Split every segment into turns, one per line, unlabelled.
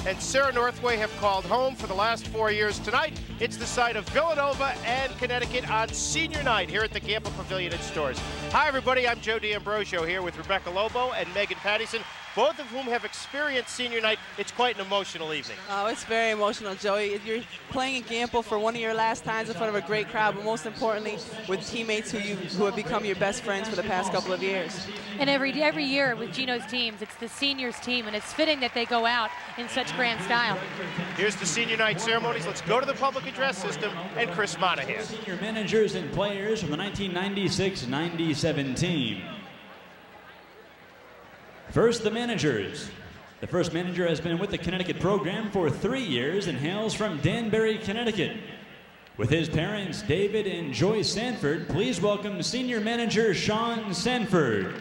and Sarah Northway have called home for the last 4 years. Tonight, it's the site of Villanova and Connecticut on senior night here at the Gamble Pavilion at Storrs. Hi, everybody. I'm Joe D'Ambrosio here with Rebecca Lobo and Megan Pattison, both of whom have experienced senior night. It's quite an emotional evening.
Oh, it's very emotional, Joey. You're playing at Gamble for one of your last times in front of a great crowd, but most importantly, with teammates who have become your best friends for the past couple of years.
And every year with Gino's teams, it's the seniors team, and it's fitting that they go out in such grand style.
Here's the senior night ceremonies. Let's go to the public address system and Chris Monahan.
Senior managers and players from the 1996-97 team. First, the managers. The first manager has been with the Connecticut program for 3 years and hails from Danbury, Connecticut. With his parents, David and Joyce Sanford, please welcome senior manager Sean Sanford.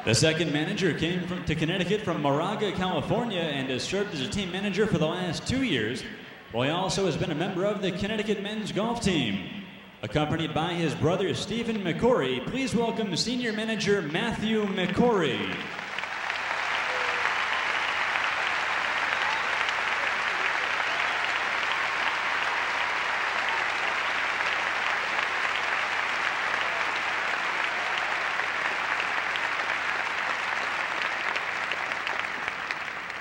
The second manager came to Connecticut from Moraga, California, and has served as a team manager for the last 2 years, while he also has been a member of the Connecticut men's golf team. Accompanied by his brother Stephen McCory, please welcome senior manager Matthew McCory.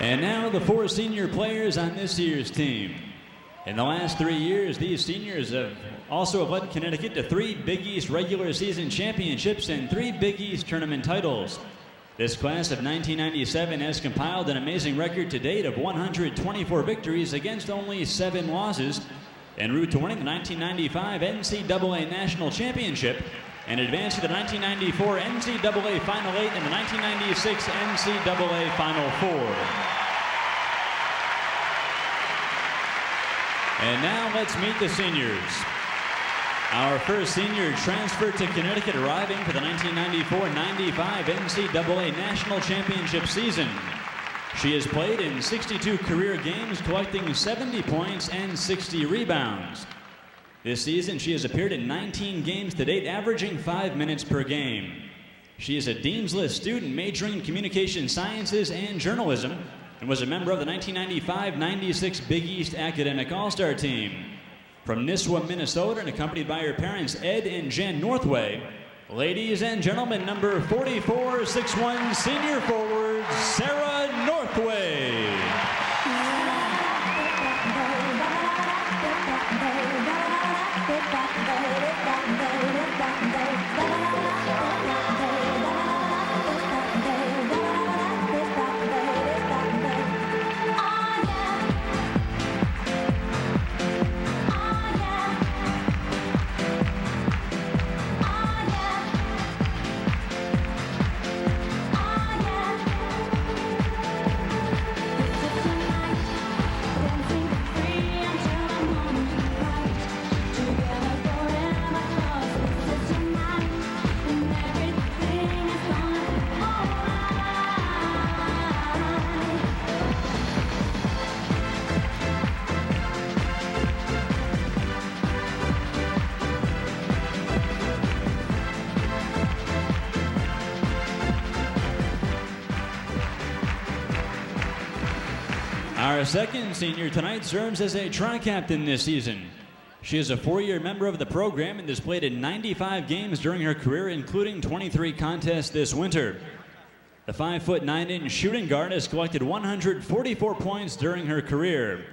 And now the 4 senior players on this year's team. In the last 3 years, these seniors have led Connecticut to 3 Big East regular season championships and 3 Big East tournament titles. This class of 1997 has compiled an amazing record to date of 124 victories against only 7 losses, en route to winning the 1995 NCAA National Championship and advancing to the 1994 NCAA Final 8 and the 1996 NCAA Final 4. And now let's meet the seniors. Our first senior transferred to Connecticut, arriving for the 1994-95 NCAA National Championship season. She has played in 62 career games, collecting 70 points and 60 rebounds. This season, she has appeared in 19 games to date, averaging 5 minutes per game. She is a Dean's List student majoring in communication sciences and journalism, and was a member of the 1995-96 Big East Academic All-Star Team. From Nisswa, Minnesota, and accompanied by her parents, Ed and Jen Northway, ladies and gentlemen, number 44-6'1", senior forward, Sarah Northway. Our second senior tonight serves as a tri-captain this season. She is a 4-year member of the program and has played in 95 games during her career, including 23 contests this winter. The 5'9" shooting guard has collected 144 points during her career.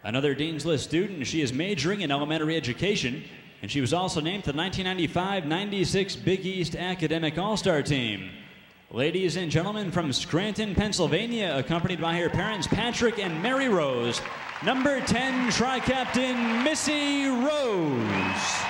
Another Dean's List student, she is majoring in elementary education, and she was also named to the 1995-96 Big East Academic All-Star Team. Ladies and gentlemen, from Scranton, Pennsylvania, accompanied by her parents Patrick and Mary Rose, number 10 tri-captain Missy Rose.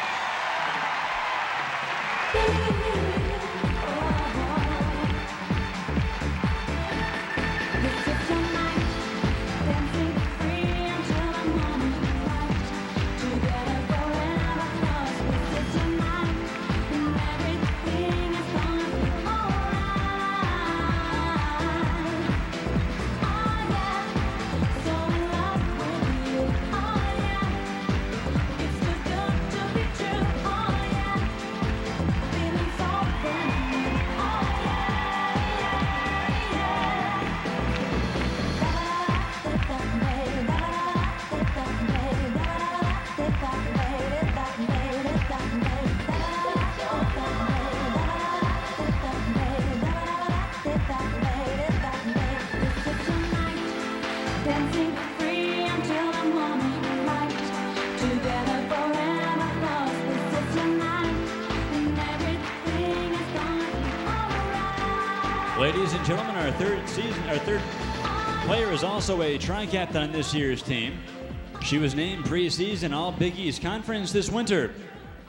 Ladies and gentlemen, our third player is also a tri-captain on this year's team. She was named preseason All-Big East Conference this winter.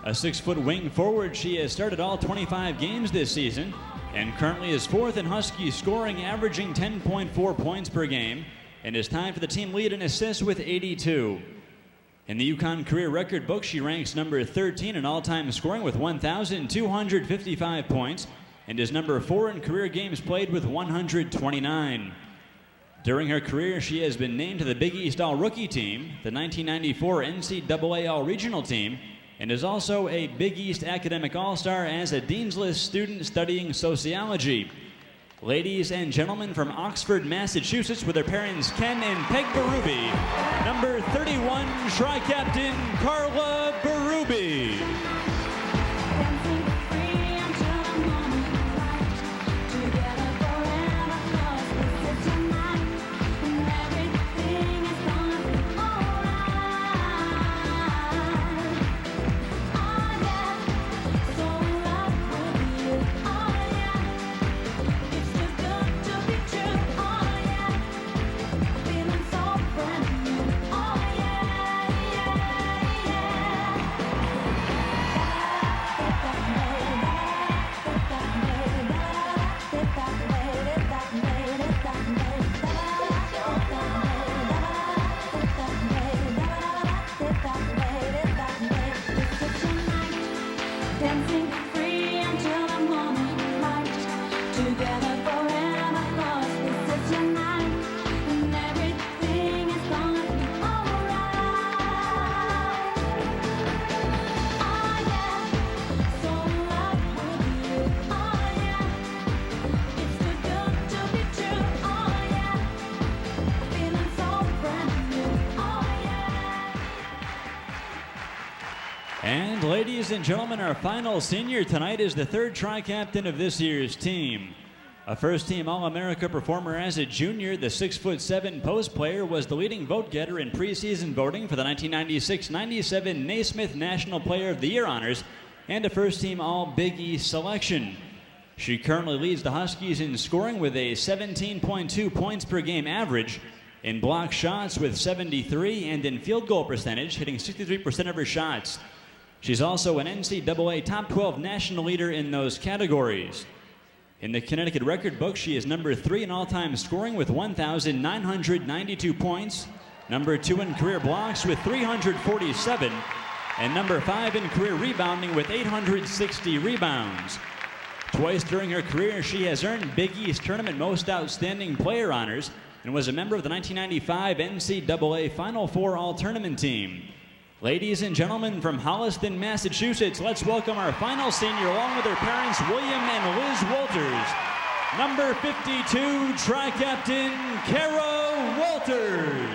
A 6-foot wing forward, she has started all 25 games this season and currently is fourth in Husky scoring, averaging 10.4 points per game, and is tied for the team lead in assists with 82. In the UConn career record book, she ranks number 13 in all-time scoring with 1,255 points and is number 4 in career games played with 129. During her career, she has been named to the Big East All-Rookie team, the 1994 NCAA All-Regional team, and is also a Big East Academic All-Star as a Dean's List student studying sociology. Ladies and gentlemen, from Oxford, Massachusetts, with their parents Ken and Peg Berube, number 31, tri-captain Carla Berube. And ladies and gentlemen, our final senior tonight is the third tri-captain of this year's team. A first-team All-America performer as a junior, the 6'7" post player was the leading vote-getter in preseason voting for the 1996-97 Naismith National Player of the Year honors and a first-team All-Big East selection. She currently leads the Huskies in scoring with a 17.2 points per game average, in block shots with 73, and in field goal percentage, hitting 63% of her shots. She's also an NCAA Top 12 national leader in those categories. In the Connecticut record book, she is number 3 in all-time scoring with 1,992 points, number 2 in career blocks with 347, and number 5 in career rebounding with 860 rebounds. Twice during her career, she has earned Big East Tournament Most Outstanding Player honors and was a member of the 1995 NCAA Final Four All-Tournament team. Ladies and gentlemen, from Holliston, Massachusetts, let's welcome our final senior along with her parents, William and Liz Walters. Number 52, tri-captain Kara Walters.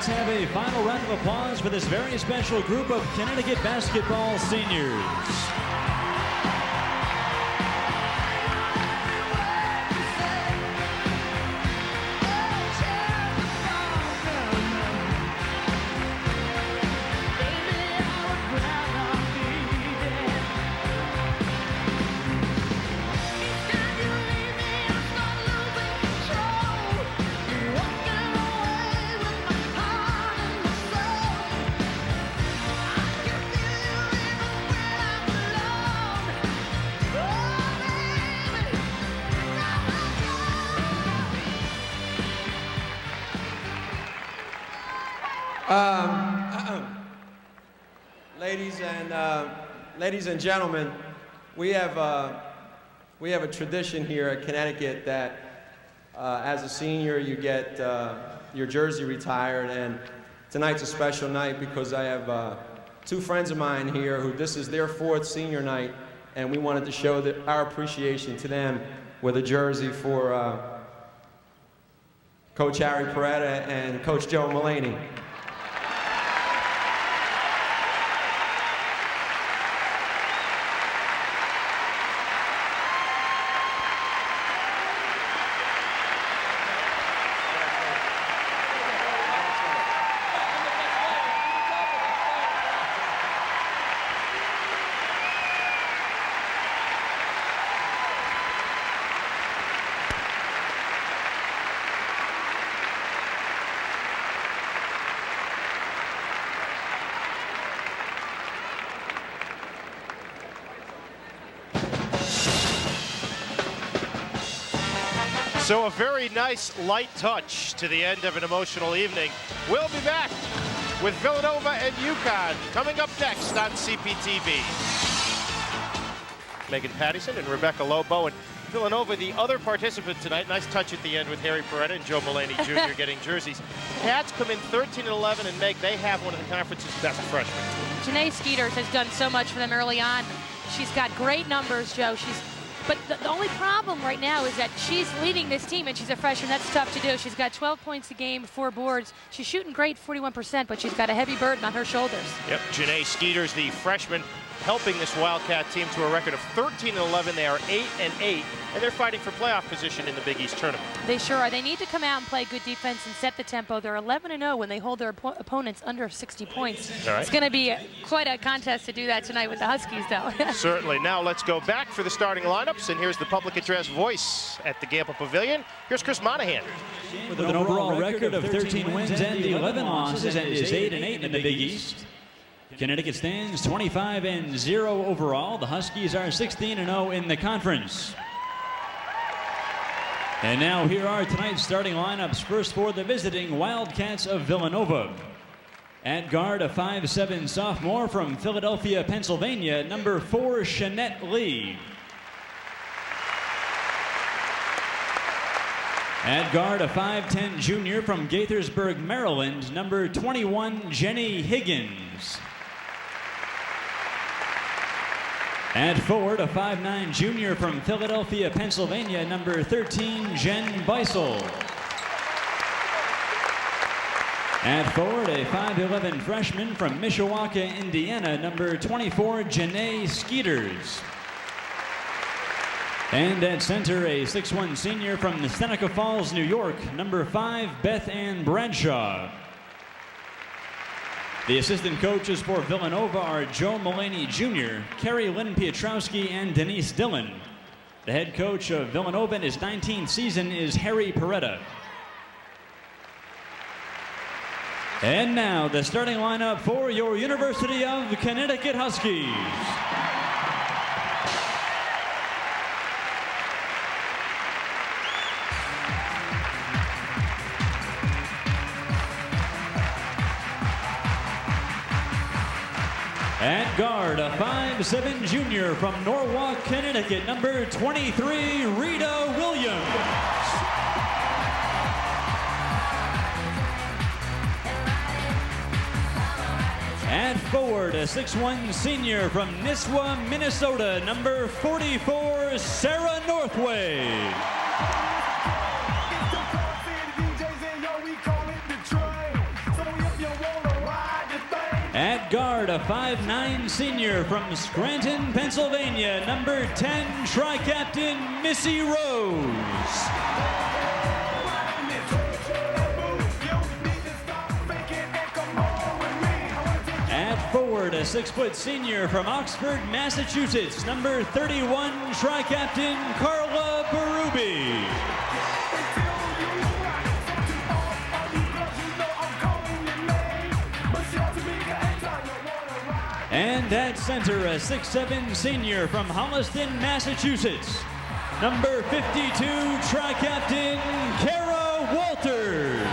have a final round of applause for this very special group of Connecticut basketball seniors.
Ladies and gentlemen, we have a tradition here at Connecticut that as a senior you get your jersey retired, and tonight's a special night because I have two friends of mine here who this is their 4th senior night, and we wanted to show our appreciation to them with a jersey for Coach Harry Peretta and Coach Joe Mullaney.
So a very nice light touch to the end of an emotional evening. We'll be back with Villanova and UConn coming up next on CPTV. Megan Pattison and Rebecca Lobo, and Villanova, the other participant tonight. Nice touch at the end with Harry Peretta and Joe Mullaney Jr. getting jerseys. Pats come in 13-11, and Meg, they have one of the conference's best freshmen.
Janae Skeeters has done so much for them early on. She's got great numbers, Joe. But the only problem right now is that she's leading this team, and she's a freshman. That's tough to do. She's got 12 points a game, 4 boards. She's shooting great, 41%, but she's got a heavy burden on her shoulders. Yep,
Janae Skeeters, the freshman, helping this Wildcat team to a record of 13-11. They are 8-8, and they're fighting for playoff position in the Big East tournament.
They sure are. They need to come out and play good defense and set the tempo. They're 11-0 when they hold their opponents under 60 points.
All right.
It's going to be quite a contest to do that tonight with the Huskies, though.
Certainly. Now let's go back for the starting lineups, and here's the public address voice at the Gamble Pavilion. Here's Chris Monahan.
With an overall record of 13 wins and 11 losses, and is 8-8 in the Big East. Connecticut stands 25-0 overall. The Huskies are 16-0 in the conference. And now here are tonight's starting lineups. First for the visiting Wildcats of Villanova. At guard, a 5'7" sophomore from Philadelphia, Pennsylvania, number 4, Shanette Lee. At guard, a 5'10" junior from Gaithersburg, Maryland, number 21, Jenny Higgins. At forward, a 5'9" junior from Philadelphia, Pennsylvania, number 13, Jen Beisel. At forward, a 5'11" freshman from Mishawaka, Indiana, number 24, Janae Skeeters. And at center, a 6'1" senior from Seneca Falls, New York, number 5, Beth Ann Bradshaw. The assistant coaches for Villanova are Joe Mullaney Jr., Carrie Lynn Pietrowski, and Denise Dillon. The head coach of Villanova in his 19th season is Harry Peretta. And now the starting lineup for your University of Connecticut Huskies. At guard, a 5'7" junior from Norwalk, Connecticut, number 23, Rita Williams. At forward, a 6'1" senior from Nisswa, Minnesota, number 44, Sarah Northway.
DJs and yo, we call it the train. So we
At guard, a 5'9" senior from Scranton, Pennsylvania, number 10, tri-captain Missy Rose. At forward, a 6-foot senior from Oxford, Massachusetts, number 31, tri-captain Carla Berube. And at center, a 6'7" senior from Holliston, Massachusetts, number 52, tri-captain Kara Walters.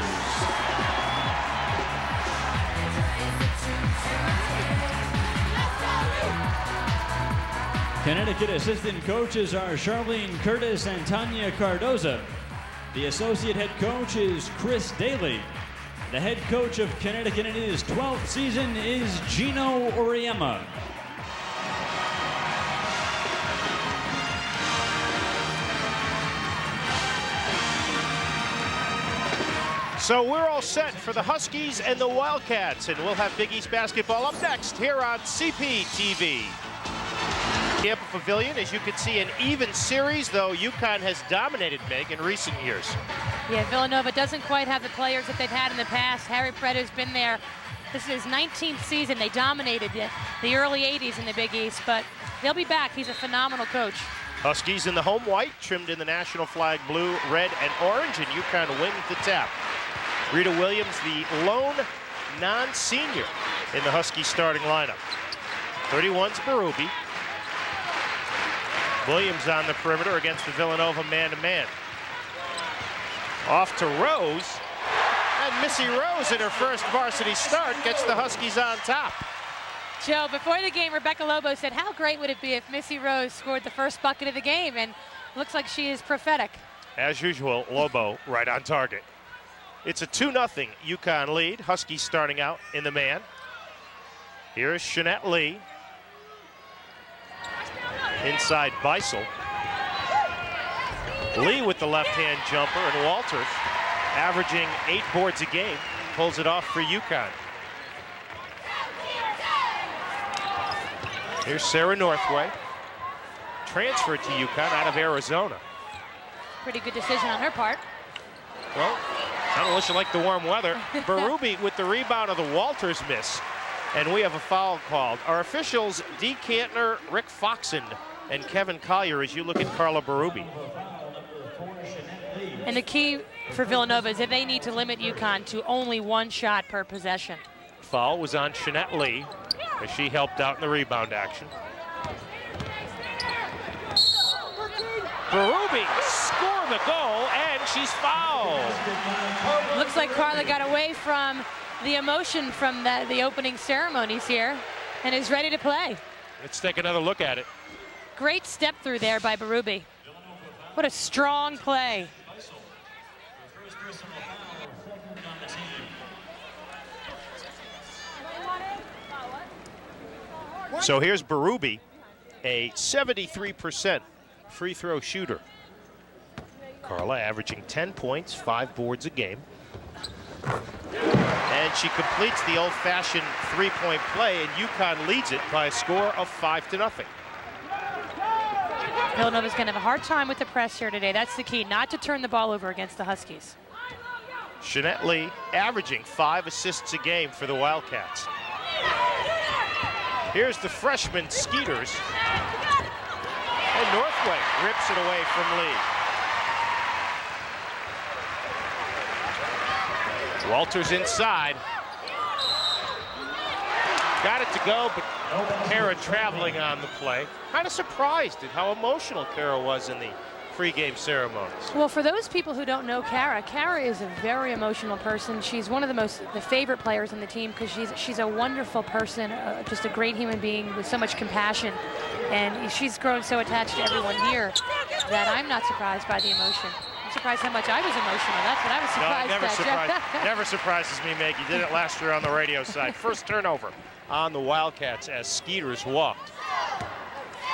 Connecticut assistant coaches are Charlene Curtis and Tanya Cardoza. The associate head coach is Chris Daly. The head coach of Connecticut in his 12th season is Gino Uriema.
So we're all set for the Huskies and the Wildcats, and we'll have Big East basketball up next here on CPTV. Tampa Pavilion, as you can see, an even series, though UConn has dominated Meg in recent years.
Yeah, Villanova doesn't quite have the players that they've had in the past. Harry Pretter's been there. This is his 19th season. They dominated the early 80s in the Big East, but they'll be back. He's a phenomenal coach.
Huskies in the home white, trimmed in the national flag blue, red, and orange, and UConn wins the tap. Rita Williams, the lone non-senior in the Husky starting lineup. 31's Berube. Williams on the perimeter against the Villanova man-to-man. Off to Rose, and Missy Rose in her first varsity start gets the Huskies on top.
Joe, before the game, Rebecca Lobo said, how great would it be if Missy Rose scored the first bucket of the game? And looks like she is prophetic.
As usual, Lobo right on target. It's a 2-0 UConn lead. Huskies starting out in the man. Here's Shanette Lee. Inside Beisel. Lee with the left-hand jumper, and Walters, averaging 8 boards a game, pulls it off for UConn. Here's Sarah Northway, transferred to UConn out of Arizona.
Pretty good decision on her part.
Well, I don't know if you like the warm weather. Berube with the rebound of the Walters miss, and we have a foul called. Our officials, Dee Cantner, Rick Foxen, and Kevin Collier, as you look at Carla Berube.
And the key for Villanova is that they need to limit UConn to only 1 shot per possession.
Foul was on Shanette Lee as she helped out in the rebound action. Berube scored the goal, and she's fouled.
Looks like Carla got away from the emotion from the opening ceremonies here and is ready to play.
Let's take another look at it.
Great step through there by Berube. What a strong play.
So here's Berube, a 73% free throw shooter. Carla averaging 10 points, 5 boards a game. And she completes the old-fashioned three-point play, and UConn leads it by a score of 5-0.
Villanova's going to have a hard time with the press here today. That's the key, not to turn the ball over against the Huskies.
Shanette Lee averaging 5 assists a game for the Wildcats. Here's the freshman Skeeters. And Northway rips it away from Lee. Walters inside. Got it to go, but Kara traveling on the play. Kind of surprised at how emotional Kara was in the pregame ceremonies.
Well, for those people who don't know Kara, Kara is a very emotional person. She's one of the favorite players on the team because she's a wonderful person, just a great human being with so much compassion. And she's grown so attached to everyone here that I'm not surprised by the emotion. I'm surprised how much I was emotional. That's what I was surprised at.
Never surprises me, Meg. You did it last year on the radio side. First turnover on the Wildcats as Skeeters walked.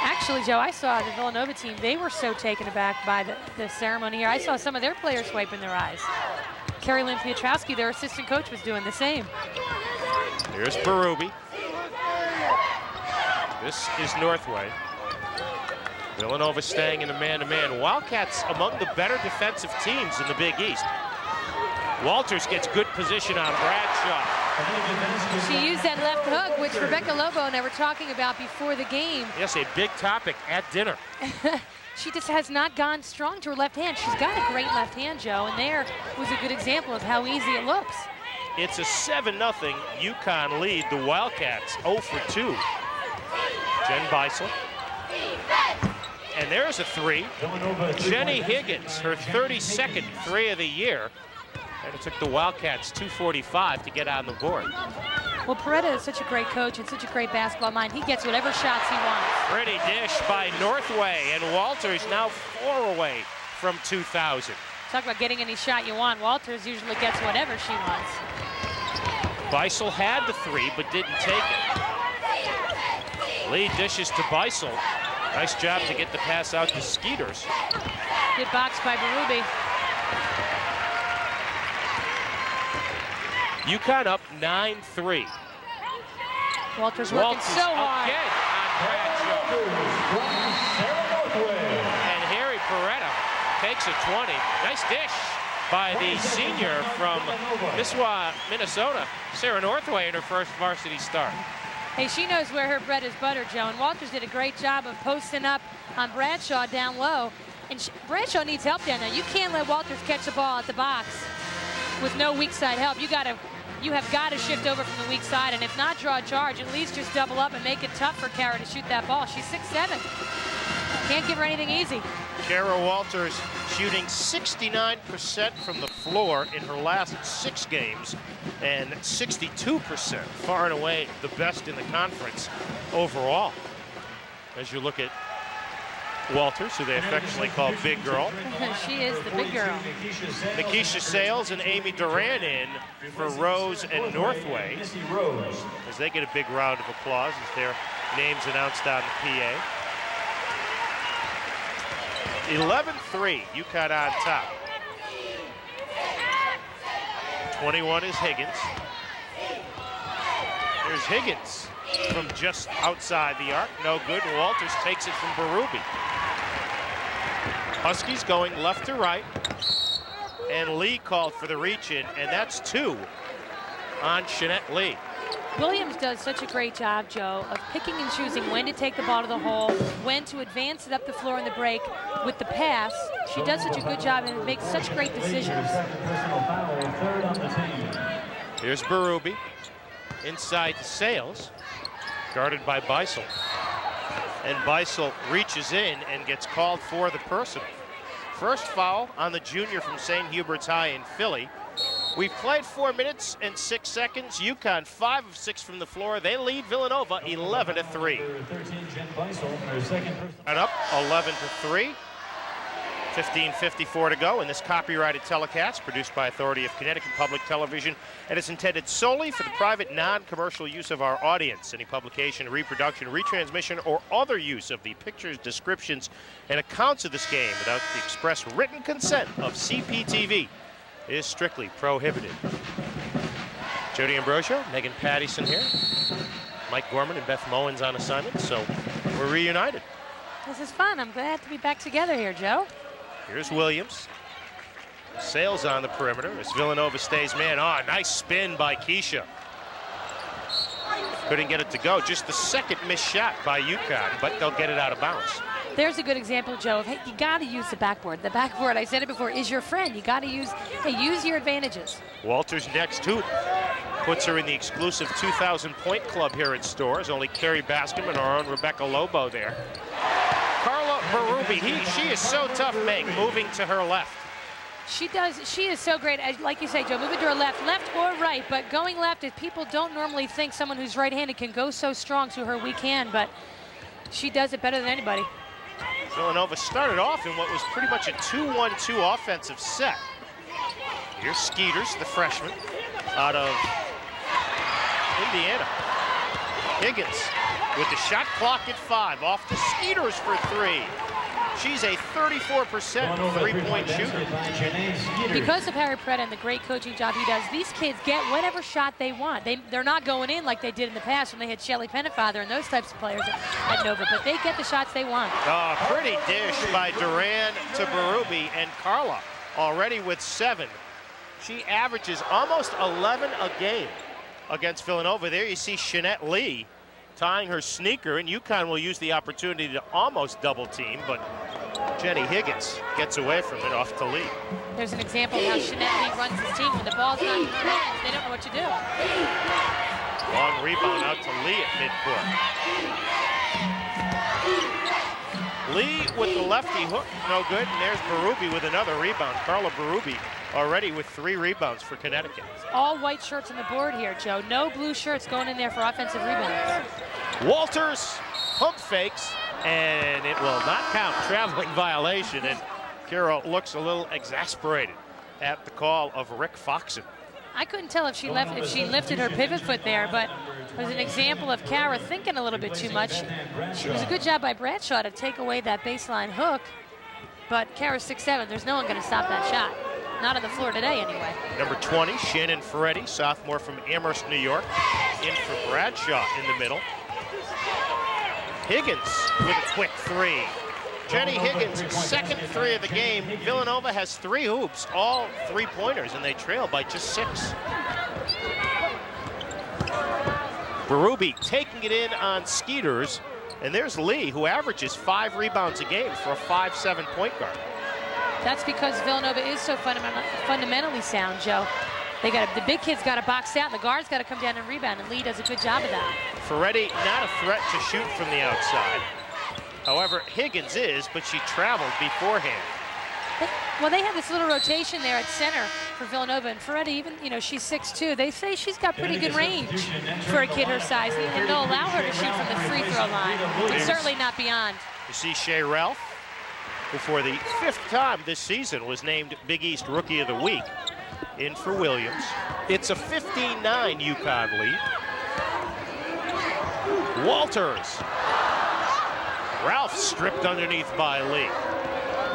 Actually, Joe, I saw the Villanova team. They were so taken aback by the ceremony here. I saw some of their players wiping their eyes. Carrie Lynn Piotrowski, their assistant coach, was doing the same.
Here's Berube. This is Northway. Villanova staying in the man-to-man. Wildcats among the better defensive teams in the Big East. Walters gets good position on Bradshaw.
She used that left hook, which Rebecca Lobo and I were talking about before the game.
Yes, a big topic at dinner.
She just has not gone strong to her left hand. She's got a great left hand, Joe, and there was a good example of how easy it looks.
It's a 7-0 UConn lead. The Wildcats 0 for 2. Jen Beisel. And there's a 3. Jenny Higgins, her 32nd 3 of the year. And it took the Wildcats 2:45 to get on the board.
Well, Peretta is such a great coach and such a great basketball mind. He gets whatever shots he wants.
Pretty dish by Northway, and Walters now 4 away from 2,000.
Talk about getting any shot you want. Walters usually gets whatever she wants.
Beisel had the 3, but didn't take it. Lee dishes to Beisel. Nice job to get the pass out to Skeeters.
Good box by Berube.
UConn up 9-3.
Walters working so hard.
Again on Bradshaw. And Harry Peretta takes a 20. Nice dish by the senior from Missawa, Minnesota, Sarah Northway, in her first varsity start.
Hey, she knows where her bread is buttered, Joe, and Walters did a great job of posting up on Bradshaw down low. And Bradshaw needs help down there. You can't let Walters catch the ball at the box with no weak side help. You have got to shift over from the weak side, and if not, draw a charge. At least just double up and make it tough for Kara to shoot that ball. She's 6'7". Can't give her anything easy.
Kara Walters shooting 69% from the floor in her last 6 games, and 62%, far and away the best in the conference overall. As you look at Walters, who they affectionately call Big Girl.
She is the big girl.
Nikisha Sales and Amy Duran in for Rose and Northway, as they get a big round of applause as their names announced on the PA. 11-3, UConn on top. 21 is Higgins. There's Higgins from just outside the arc. No good. Walters takes it from Berube. Huskies going left to right. And Lee called for the reach-in, and that's 2 on Shanette Lee.
Williams does such a great job, Joe, of picking and choosing when to take the ball to the hole, when to advance it up the floor in the break with the pass. She does such a good job and makes such great decisions.
Here's Berube inside to Sales, guarded by Beisel. And Beisel reaches in and gets called for the personal. First foul on the junior from St. Hubert's High in Philly. We've played 4 minutes and 6 seconds. UConn 5 of 6 from the floor. They lead Villanova 11-3. And up 11-3. 15:54 to go in this copyrighted telecast produced by Authority of Connecticut Public Television, and is intended solely for the private, non-commercial use of our audience. Any publication, reproduction, retransmission, or other use of the pictures, descriptions, and accounts of this game without the express written consent of CPTV is strictly prohibited. Jody Ambrosio, Megan Pattison here, Mike Gorman and Beth Mowens on assignment, so we're reunited.
This is fun. I'm glad to be back together here, Joe.
Here's Williams. Sales on the perimeter as Villanova stays man. Nice spin by Keisha. Couldn't get it to go. Just the second missed shot by UConn, but they'll get it out of bounds.
There's a good example, Joe, of, hey, you got to use the backboard. The backboard, I said it before, is your friend. You got to use your advantages.
Walters next to puts her in the exclusive 2,000-point club here at Stores. Only Carrie Baskerman, our own Rebecca Lobo there. Carla Berube, she is so tough, Meg, moving to her left.
She is so great, like you say, Joe, moving to her left or right, but going left, if people don't normally think someone who's right-handed can go so strong to her weak hand, but she does it better than anybody.
Villanova started off in what was pretty much a 2-1-2 offensive set. Here's Skeeters, the freshman, out of Indiana. Higgins with the shot clock at 5, off to Skeeters for 3. She's a 34% three-point shooter.
Because of Harry Perretta and the great coaching job he does, these kids get whatever shot they want. They're not going in like they did in the past when they had Shelley Pennefather and those types of players at Nova, but they get the shots they want.
Oh, pretty dish by Duran to Berube, and Carla already with 7. She averages almost 11 a game against Villanova. There you see Shanette Lee tying her sneaker, and UConn will use the opportunity to almost double team, but Jenny Higgins gets away from it off to Lee.
There's an example of how Shanette Lee runs his team. When the ball's not in her hands, they don't know what to do.
Long rebound out to Lee at midcourt. Lee with the lefty hook, no good, and there's Berube with another rebound. Carla Berube already with 3 rebounds for Connecticut.
All white shirts on the board here, Joe. No blue shirts going in there for offensive rebounds.
Walters pump fakes, and it will not count. Traveling violation, and Carroll looks a little exasperated at the call of Rick Foxen.
I couldn't tell if she lifted her pivot foot there, but it was an example of Kara thinking a little bit too much. It was a good job by Bradshaw to take away that baseline hook, but Kara's 6'7". There's no one going to stop that shot. Not on the floor today, anyway.
Number 20, Shannon Ferretti, sophomore from Amherst, New York, in for Bradshaw in the middle. Higgins with a quick 3. Jenny Higgins, second 3 of the game. Villanova has 3 hoops, all 3-pointers, and they trail by just 6. Berube taking it in on Skeeters, and there's Lee, who averages 5 rebounds a game for a 5'7" point guard.
That's because Villanova is so fundamentally sound, Joe. The big kids got to box out, and the guards got to come down and rebound, and Lee does a good job of that.
Ferretti not a threat to shoot from the outside. However, Higgins is, but she traveled beforehand.
Well, they have this little rotation there at center for Villanova, and Ferretti, even, she's 6'2". They say she's got pretty good range for a kid her size, and they'll allow her to shoot from the free throw line, but certainly not beyond.
You see Shea Ralph, who for the 5th time this season was named Big East Rookie of the Week, in for Williams. It's a 15-9 UConn lead. Walters. Ralph stripped underneath by Lee.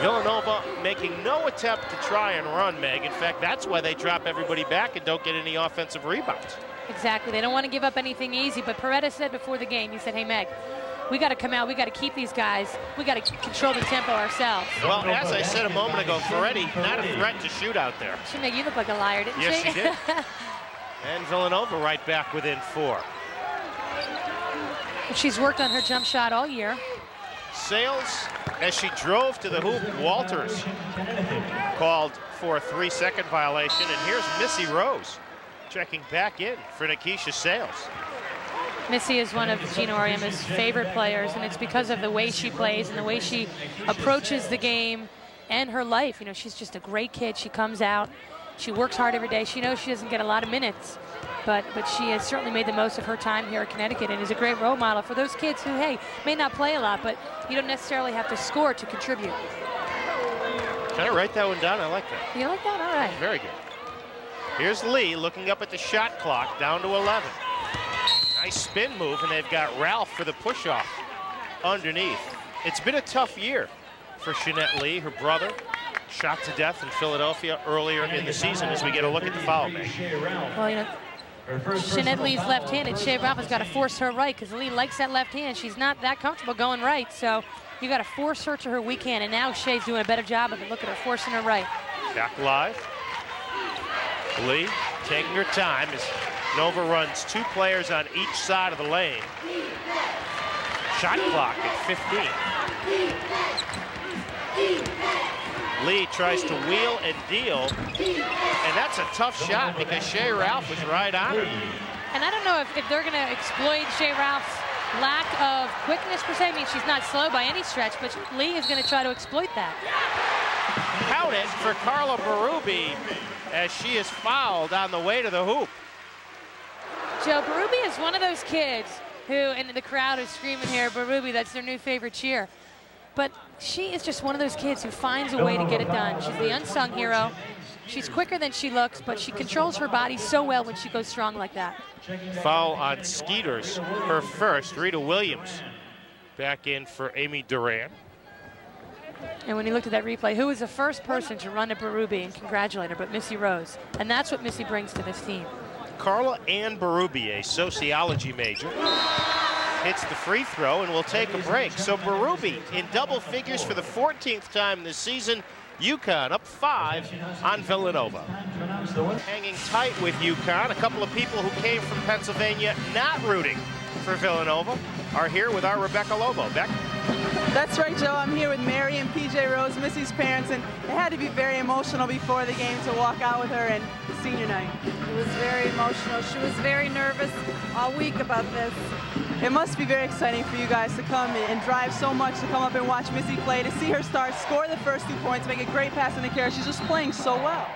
Villanova making no attempt to try and run, Meg. In fact, that's why they drop everybody back and don't get any offensive rebounds.
Exactly. They don't want to give up anything easy, but Perretta said before the game, he said, hey, Meg, we got to come out. We got to keep these guys. We got to control the tempo ourselves.
Well, as I said a moment ago, Ferretti not a threat to shoot out there.
She made you look like a liar, didn't she?
Yes, she did. And Villanova right back within 4.
She's worked on her jump shot all year.
Sales, as she drove to the hoop, Walters called for a 3-second violation. And here's Missy Rose checking back in for Nikisha Sales.
Missy is one of Gino Auriemma's favorite players, and it's because of the way she plays and the way she approaches the game and her life. She's just a great kid. She comes out, she works hard every day. She knows she doesn't get a lot of minutes, but she has certainly made the most of her time here at Connecticut and is a great role model for those kids who, hey, may not play a lot, but you don't necessarily have to score to contribute.
Can I write that one down? I like that.
You like that? All right.
Very good. Here's Lee looking up at the shot clock, down to 11. Nice spin move, and they've got Ralph for the push-off underneath. It's been a tough year for Shanette Lee, her brother, shot to death in Philadelphia earlier in the season as we get a look at the foul man.
Well, Shanette Lee's left-handed. Shea Ralph has got to force her right because Lee likes that left hand. She's not that comfortable going right, so you got to force her to her weak hand, and now Shea's doing a better job of it. Look at her forcing her right.
Back live. Lee taking her time as Nova runs 2 players on each side of the lane. Shot clock at 15. Lee tries to wheel and deal, and that's a tough shot because Shea Ralph was right on her.
And I don't know if they're going to exploit Shea Ralph's lack of quickness per se. I mean, she's not slow by any stretch, but Lee is going to try to exploit that.
Count it for Carla Berube as she is fouled on the way to the hoop.
Joe, Berube is one of those kids who, and the crowd is screaming here, Berube, that's their new favorite cheer. But she is just one of those kids who finds a way to get it done. She's the unsung hero. She's quicker than she looks, but she controls her body so well when she goes strong like that.
Foul on Skeeters, her first. Rita Williams back in for Amy Duran.
And when he looked at that replay, who was the first person to run to Berube and congratulate her but Missy Rose? And that's what Missy brings to this team.
Carla Ann Berube, a sociology major, hits the free throw, and we'll take a break. So Berube in double figures for the 14th time this season. UConn up 5 on Villanova. Hanging tight with UConn, a couple of people who came from Pennsylvania not rooting for Villanova are here with our Rebecca Lobo. Beck?
That's right, Joe. I'm here with Mary and PJ Rose, Missy's parents, and it had to be very emotional before the game to walk out with her and senior night.
It was very emotional. She was very nervous all week about this.
It must be very exciting for you guys to come and drive so much to come up and watch Missy play, to see her start, score the first 2 points, make a great pass in the carry. She's just playing so well.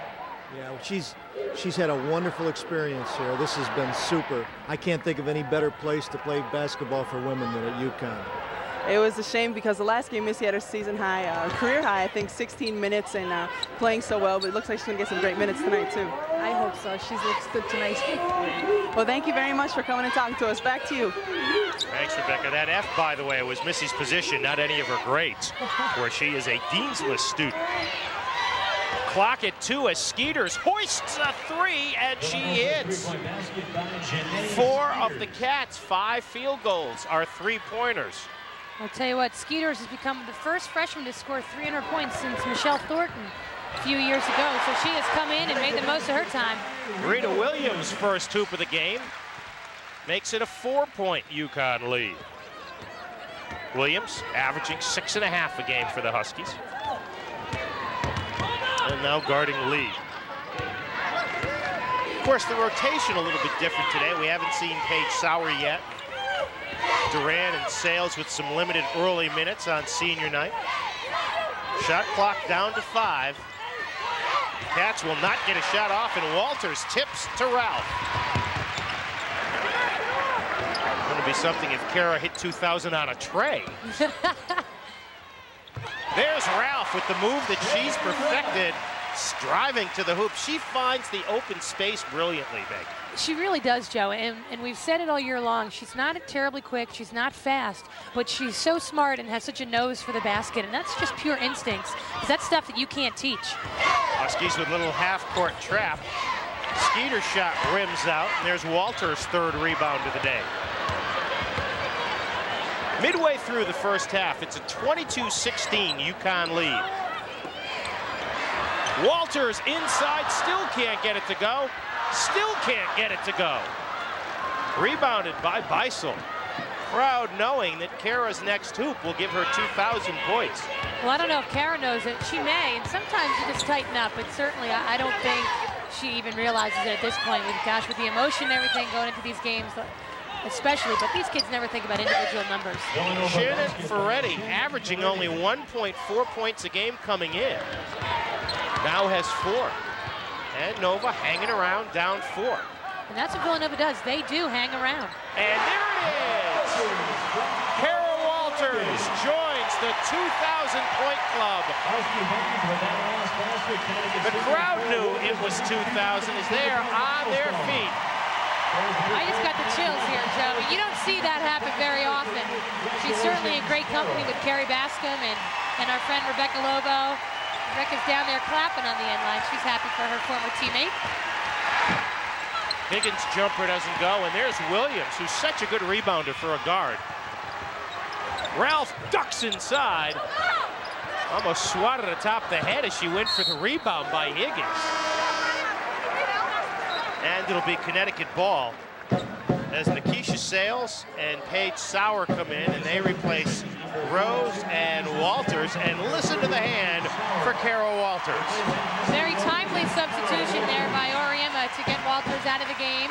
Yeah, she's had a wonderful experience here. This has been super. I can't think of any better place to play basketball for women than at UConn.
It was a shame because the last game Missy had her season high, career high, I think 16 minutes, and playing so well, but it looks like she's going to get some great minutes tonight too.
I hope so. She looks good tonight.
Well, thank you very much for coming and talking to us. Back to you.
Thanks, Rebecca. That F, by the way, was Missy's position, not any of her grades, where she is a Dean's List student. Clock at 2 as Skeeters hoists a 3, and she hits. 4 of the Cats' 5 field goals are 3-pointers.
I'll tell you what, Skeeters has become the first freshman to score 300 points since Michelle Thornton a few years ago. So she has come in and made the most of her time.
Rita Williams' first hoop of the game makes it a 4-point UConn lead. Williams averaging 6.5 a game for the Huskies. And now guarding Lee. Of course, the rotation a little bit different today. We haven't seen Paige Sauer yet. Duran and Sales with some limited early minutes on senior night. Shot clock down to 5. Cats will not get a shot off, and Walters tips to Ralph. Going to be something if Kara hit 2,000 on a tray. There's Ralph with the move that she's perfected, driving to the hoop. She finds the open space brilliantly, Meg.
She really does, Joe, and we've said it all year long. She's not terribly quick, she's not fast, but she's so smart and has such a nose for the basket, and that's just pure instincts, because that's stuff that you can't teach.
Huskies with little half-court trap. Skeeter's shot rims out, and there's Walter's 3rd rebound of the day. Midway through the first half, it's a 22-16 UConn lead. Walters inside, still can't get it to go. Still can't get it to go. Rebounded by Beisel. Crowd knowing that Kara's next hoop will give her 2,000 points.
Well, I don't know if Kara knows it. She may, and sometimes you just tighten up, but certainly I don't think she even realizes it at this point. With the emotion and everything going into these games, especially, but these kids never think about individual numbers.
Shannon Ferretti averaging only 1.4 points a game coming in. Now has 4. And Nova hanging around down 4.
And that's what Villanova does. They do hang around.
And there it is! Kara Walters joins the 2,000-point club. The crowd knew it was 2,000 as they're on their feet.
I just got the chills here, Joe. You don't see that happen very often. She's certainly in great company with Carrie Bascom and our friend Rebecca Lobo. Rebecca's down there clapping on the end line. She's happy for her former teammate.
Higgins' jumper doesn't go, and there's Williams, who's such a good rebounder for a guard. Ralph ducks inside. Almost swatted atop the head as she went for the rebound by Higgins. And it'll be Connecticut ball as Nikisha Sales and Paige Sauer come in, and they replace Rose and Walters. And listen to the hand for Carol Walters.
Very timely substitution there by Oriema to get Walters out of the game,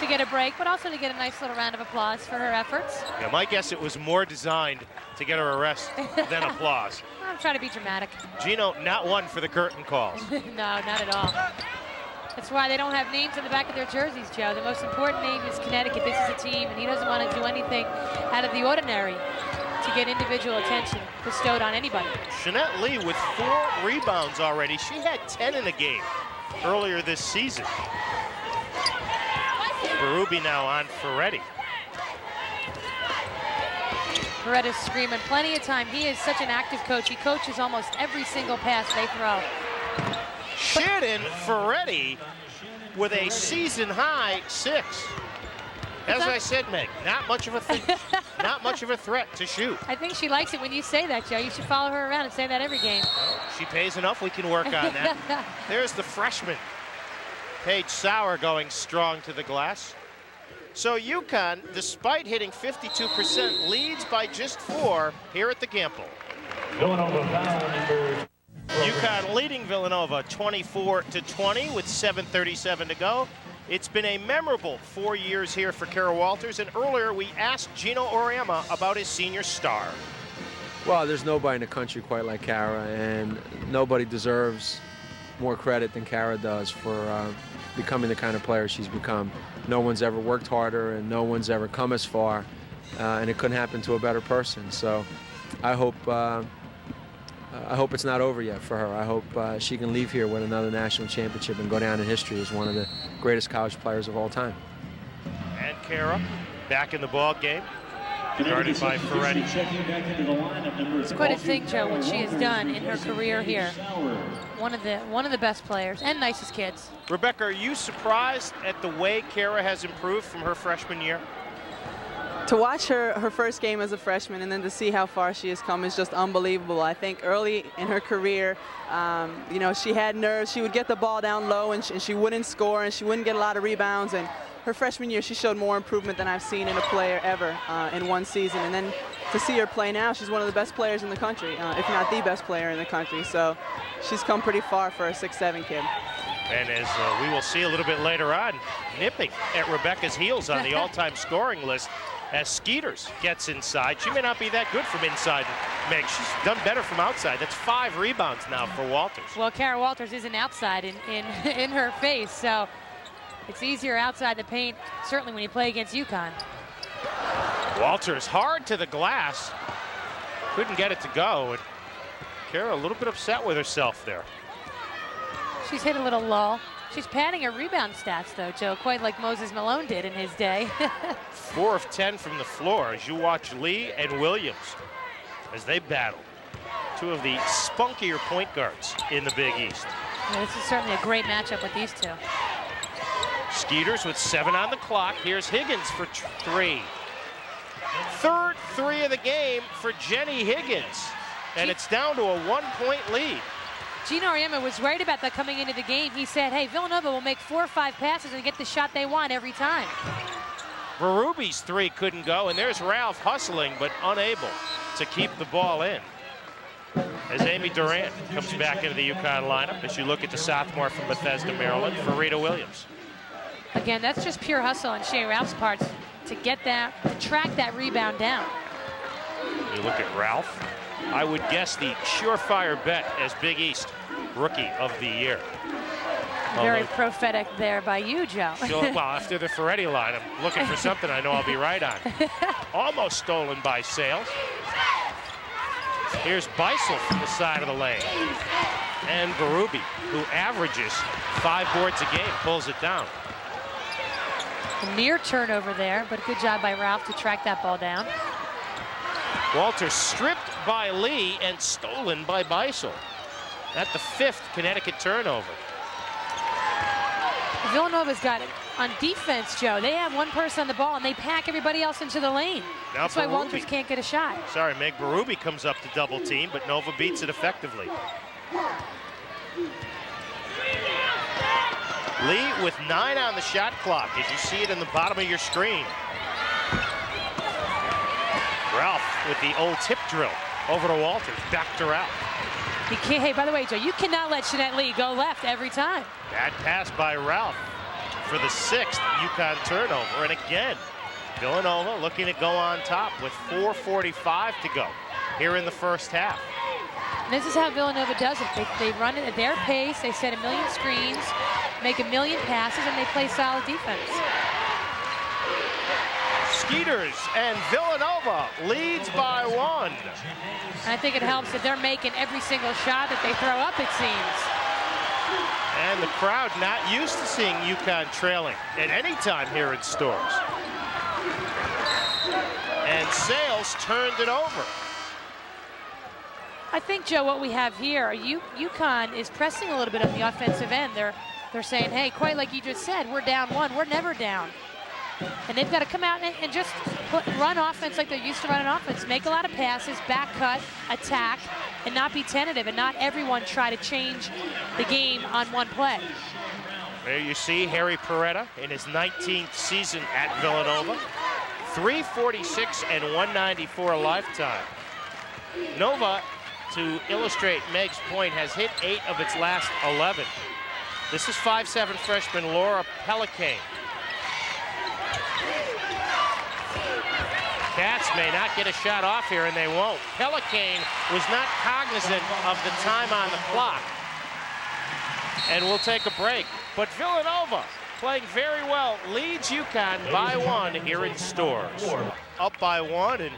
to get a break, but also to get a nice little round of applause for her efforts.
Yeah, my guess it was more designed to get her a rest than applause.
I'm trying to be dramatic.
Gino, not one for the curtain calls.
No, not at all. That's why they don't have names on the back of their jerseys, Joe. The most important name is Connecticut. This is a team, and he doesn't want to do anything out of the ordinary to get individual attention bestowed on anybody.
Jeanette Lee with 4 rebounds already. She had 10 in the game earlier this season. Berube now on Ferretti.
Beretta's screaming plenty of time. He is such an active coach. He coaches almost every single pass they throw.
Shannon Ferretti with a season-high 6. As I said, Meg, not much of a threat to shoot.
I think she likes it when you say that, Joe. You should follow her around and say that every game.
She pays enough. We can work on that. There's the freshman, Paige Sauer, going strong to the glass. So UConn, despite hitting 52%, leads by just 4 here at the Gamble. UConn leading Villanova 24-20 with 7:37 to go. It's been a memorable 4 years here for Kara Walters, and earlier we asked Gino Auriemma about his senior star.
Well, there's nobody in the country quite like Kara, and nobody deserves more credit than Kara does for becoming the kind of player she's become. No one's ever worked harder, and no one's ever come as far, and it couldn't happen to a better person. So I hope it's not over yet for her. I hope she can leave here with another national championship and go down in history as one of the greatest college players of all time.
And Kara back in the ball game, guarded by Ferretti.
It's quite a thing, Joe, what she has done in her career here. One of the best players and nicest kids.
Rebecca, are you surprised at the way Kara has improved from her freshman year?
To watch her first game as a freshman and then to see how far she has come is just unbelievable. I think early in her career, you know, she had nerves. She would get the ball down low and she wouldn't score and she wouldn't get a lot of rebounds. And her freshman year, she showed more improvement than I've seen in a player ever in one season. And then to see her play now, she's one of the best players in the country, if not the best player in the country. So she's come pretty far for a 6'7" kid.
And as we will see a little bit later on, nipping at Rebecca's heels on the all-time scoring list as Skeeters gets inside. She may not be that good from inside, Meg. She's done better from outside. That's 5 rebounds now for Walters.
Well, Kara Walters isn't outside in her face, so it's easier outside the paint, certainly when you play against UConn.
Walters hard to the glass. Couldn't get it to go. And Kara a little bit upset with herself there.
She's hit a little lull. She's padding her rebound stats, though, Joe, quite like Moses Malone did in his day.
4 of 10 from the floor as you watch Lee and Williams as they battle. 2 of the spunkier point guards in the Big East.
Yeah, this is certainly a great matchup with these 2.
Skeeters with 7 on the clock. Here's Higgins for 3. Third 3 of the game for Jenny Higgins. And it's down to a 1-point lead.
Gino Auriemma was worried about that coming into the game. He said, hey, Villanova will make 4 or 5 passes and get the shot they want every time.
Berube's 3 couldn't go, and there's Ralph hustling but unable to keep the ball in. As Amy Durant comes back into the UConn lineup as you look at the sophomore from Bethesda, Maryland, for Rita Williams.
Again, that's just pure hustle on Shea Ralph's part to get that, to track that rebound down.
You look at Ralph. I would guess the surefire bet as Big East Rookie of the Year.
Very prophetic there by you, Joe.
Well, after the Ferretti line, I'm looking for something I know I'll be right on. Almost stolen by Sales. Here's Beisel from the side of the lane. And Berube, who averages 5 boards a game, pulls it down.
A near turnover there, but good job by Ralph to track that ball down.
Walters stripped by Lee and stolen by Beisel. At the 5th Connecticut turnover.
Villanova's got it on defense, Joe. They have one person on the ball and they pack everybody else into the lane.
Now
that's why Walters can't get a shot.
Sorry, Meg, Berube comes up to double team, but Nova beats it effectively. Lee with 9 on the shot clock as you see it in the bottom of your screen. Ralph with the old tip drill over to Walters, back to Ralph.
You can't, hey, by the way, Joe, you cannot let Jeanette Lee go left every time.
Bad pass by Ralph for the 6th UConn turnover. And again, Villanova looking to go on top with 4:45 to go here in the first half.
And this is how Villanova does it. They run it at their pace. They set 1 million screens, make 1 million passes, and they play solid defense.
Skeeters and Villanova leads by 1.
And I think it helps that they're making every single shot that they throw up, it seems.
And the crowd not used to seeing UConn trailing at any time here in Stores. And Sales almost turned it over.
I think, Joe, what we have here, UConn is pressing a little bit on the offensive end. They're saying, hey, quite like you just said, we're down one, we're never down. And they've got to come out and just run offense like they're used to running offense. Make a lot of passes, back cut, attack, and not be tentative, and not everyone try to change the game on one play.
There you see Harry Perretta in his 19th season at Villanova. 346 and 194 a lifetime. Nova, to illustrate Meg's point, has hit 8 of its last 11. This is 5'7" freshman Laura Pelicane. Cats may not get a shot off here, and they won't. Pelicane was not cognizant of the time on the clock. And we'll take a break. But Villanova, playing very well, leads UConn by 1 here in Stores. Up by 1, and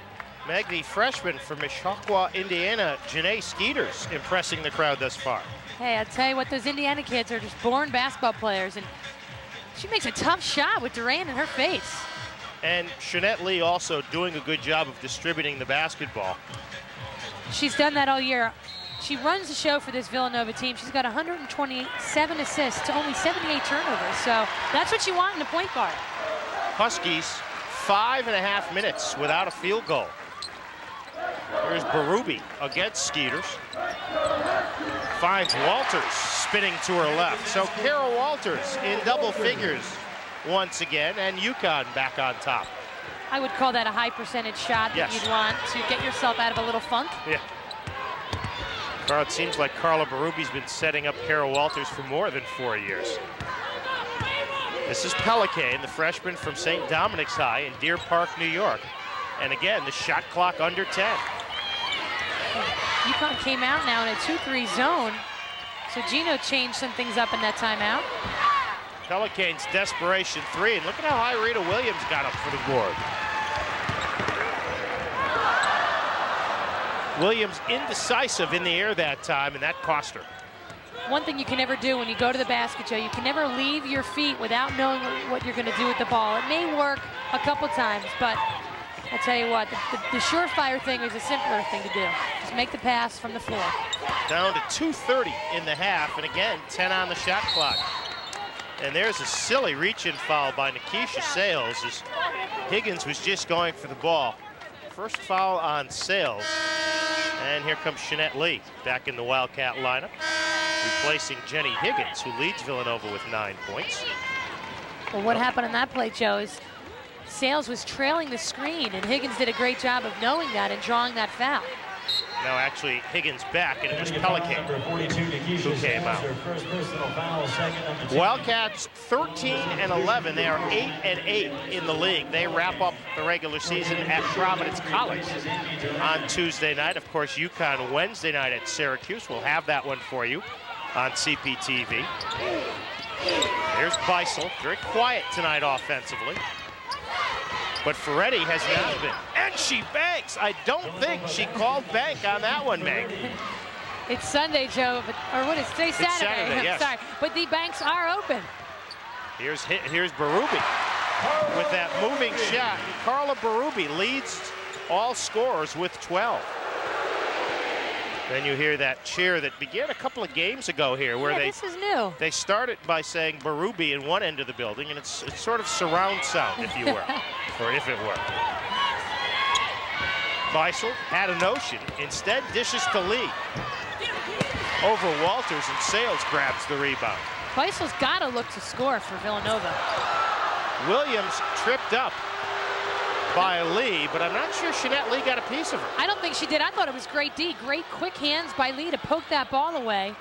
Meg, the freshman from Mishawaka, Indiana, Janae Skeeters, impressing the crowd thus far.
Hey, I'll tell you what, those Indiana kids are just born basketball players, and she makes a tough shot with Durant in her face.
And Shanette Lee also doing a good job of distributing the basketball.
She's done that all year. She runs the show for this Villanova team. She's got 127 assists to only 78 turnovers, so that's what you want in a point guard.
Huskies, 5.5 minutes without a field goal. Here's Berube against Skeeters. Finds Walters spinning to her left. So Kara Walters in double figures once again, and UConn back on top.
I would call that a high percentage shot that you'd want to get yourself out of a little funk.
Yeah. Carl, it seems like Carla Berube's been setting up Kara Walters for more than 4 years. This is Pelicane, the freshman from St. Dominic's High in Deer Park, New York. And again, the shot clock under 10.
UConn came out now in a 2-3 zone, so Gino changed some things up in that timeout.
Pelicane's desperation 3, and look at how high Rita Williams got up for the board. Williams indecisive in the air that time, and that cost her.
One thing you can never do when you go to the basket, Joe, you can never leave your feet without knowing what you're going to do with the ball. It may work a couple times, but I'll tell you what, the surefire thing is a simpler thing to do. Just make the pass from the floor.
Down to 2:30 in the half, and again, 10 on the shot clock. And there's a silly reach-in foul by Nikisha Sales as Higgins was just going for the ball. First foul on Sales. And here comes Shanette Lee back in the Wildcat lineup, replacing Jenny Higgins, who leads Villanova with 9 points.
Well, what happened in that play, Joe, is Sales was trailing the screen, and Higgins did a great job of knowing that and drawing that foul.
Now actually Higgins back, and it was Pelicane who came out. Wildcats 13 and 11. They are 8 and 8 in the league. They wrap up the regular season at Providence College on Tuesday night. Of course, UConn Wednesday night at Syracuse. We'll have that one for you on CPTV. There's Beisel, very quiet tonight offensively. But Ferretti has not been. And she banks. I don't think she called bank on that one, Meg.
It's Sunday, Joe, or what is today? Saturday.
It's Saturday, yes.
Sorry, but the banks are open.
Here's Berube with that moving shot. And Carla Berube leads all scorers with 12. Then you hear that cheer that began a couple of games ago here, where
this is new.
They started by saying Berube in one end of the building, and it's sort of surround sound, if you were, or if it were. Beisel had a notion, instead dishes to Lee. Over Walters, and Sales grabs the rebound.
Beisel's got to look to score for Villanova.
Williams tripped up by Lee, but I'm not sure Shanette Lee got a piece of her.
I don't think she did. I thought it was great D. Great quick hands by Lee to poke that ball away.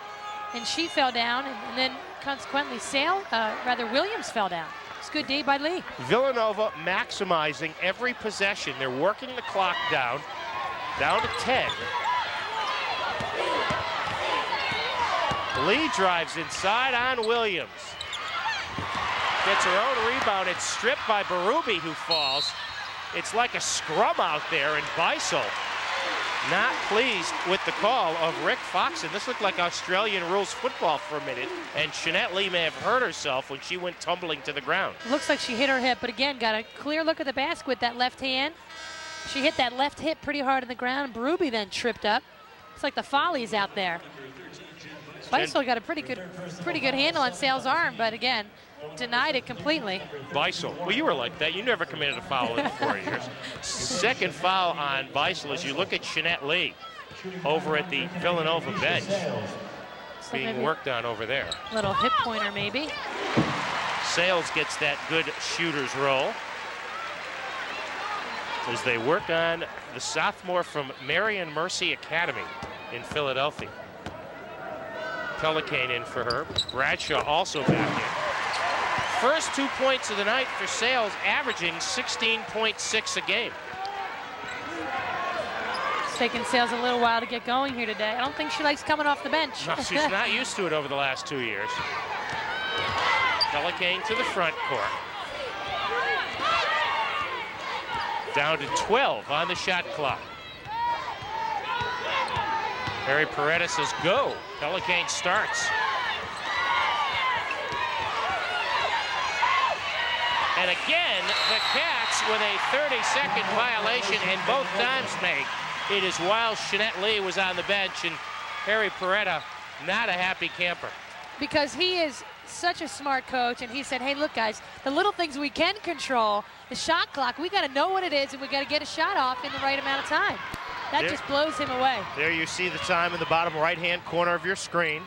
And she fell down, and then consequently Williams fell down. It's good D by Lee.
Villanova maximizing every possession. They're working the clock down to 10. Lee drives inside on Williams. Gets her own rebound. It's stripped by Berube, who falls. It's like a scrum out there, and Beisel not pleased with the call of Rick Foxon. This looked like Australian rules football for a minute, and Shanette Lee may have hurt herself when she went tumbling to the ground.
Looks like she hit her hip, but again, got a clear look at the basket with that left hand. She hit that left hip pretty hard on the ground. Berube then tripped up. It's like the Follies out there. Beisel got a pretty good handle on Sales' arm, but again, denied it completely.
Beisel, well, you were like that. You never committed a foul in 4 years. Second foul on Beisel as you look at Jeanette Lee over at the Villanova bench. Being worked on over there.
Little hip pointer maybe.
Sales gets that good shooter's roll as they work on the sophomore from Marion Mercy Academy in Philadelphia. Pelicane in for her. Bradshaw also back in. First 2 points of the night for Sales, averaging 16.6 a game.
It's taken Sales a little while to get going here today. I don't think she likes coming off the bench.
No, she's not used to it over the last 2 years. Pelicane to the front court. Down to 12 on the shot clock. Harry Peretta says go. Pelicane starts. And again, the Cats with a 30-second violation, and both times make it is while Jeanette Lee was on the bench, and Harry Peretta not a happy camper.
Because he is such a smart coach, and he said, hey, look, guys, the little things we can control, the shot clock, we got to know what it is, and we got to get a shot off in the right amount of time. That just blows him away.
There you see the time in the bottom right-hand corner of your screen.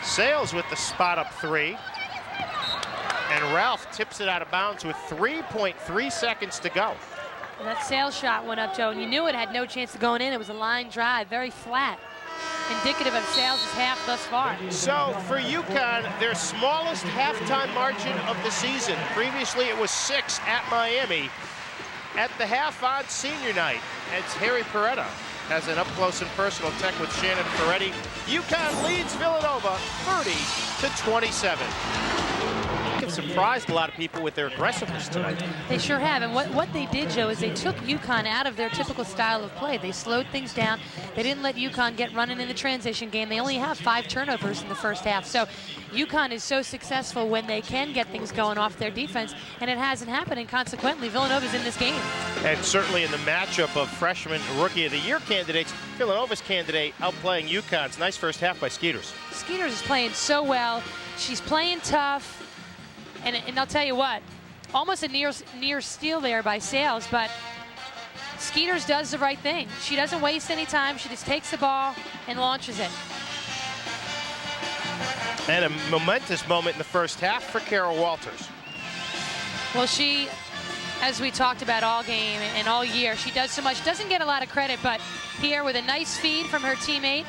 Sales with the spot-up three. And Ralph tips it out of bounds with 3.3 seconds to go.
And that Sales shot went up, Joe, and you knew it had no chance of going in. It was a line drive, very flat. Indicative of Sales' half thus far.
So for UConn, their smallest halftime margin of the season. Previously it was 6 at Miami. At the half on senior night, it's Harry Peretta has an up-close and personal tech with Shannon Ferretti. UConn leads Villanova 30-27. They've surprised a lot of people with their aggressiveness tonight.
They sure have, and what they did, Joe, is they took UConn out of their typical style of play. They slowed things down. They didn't let UConn get running in the transition game. They only have 5 turnovers in the first half. So UConn is so successful when they can get things going off their defense, and it hasn't happened, and consequently, Villanova's in this game.
And certainly in the matchup of freshman Rookie of the Year candidates, Villanova's candidate outplaying UConn's. Nice first half by Skeeters.
Skeeters is playing so well. She's playing tough. And I'll tell you what, almost a near steal there by Sales, but Skeeters does the right thing. She doesn't waste any time. She just takes the ball and launches it.
And a momentous moment in the first half for Carol Walters.
Well, she, as we talked about all game and all year, she does so much. Doesn't get a lot of credit, but here with a nice feed from her teammate,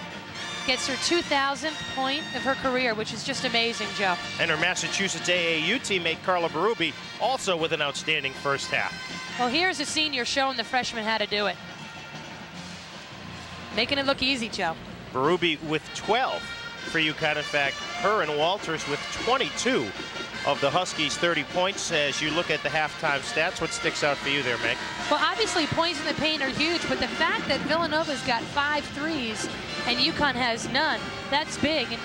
gets her 2,000th point of her career, which is just amazing, Joe.
And her Massachusetts AAU teammate, Carla Berube, also with an outstanding first half.
Well, here's a senior showing the freshman how to do it. Making it look easy, Joe.
Berube with 12 for UConn. In fact, her and Walters with 22 of the Huskies' 30 points. As you look at the halftime stats, what sticks out for you there, Meg?
Well, obviously, points in the paint are huge, but the fact that Villanova's got 5 threes and UConn has none, that's big. And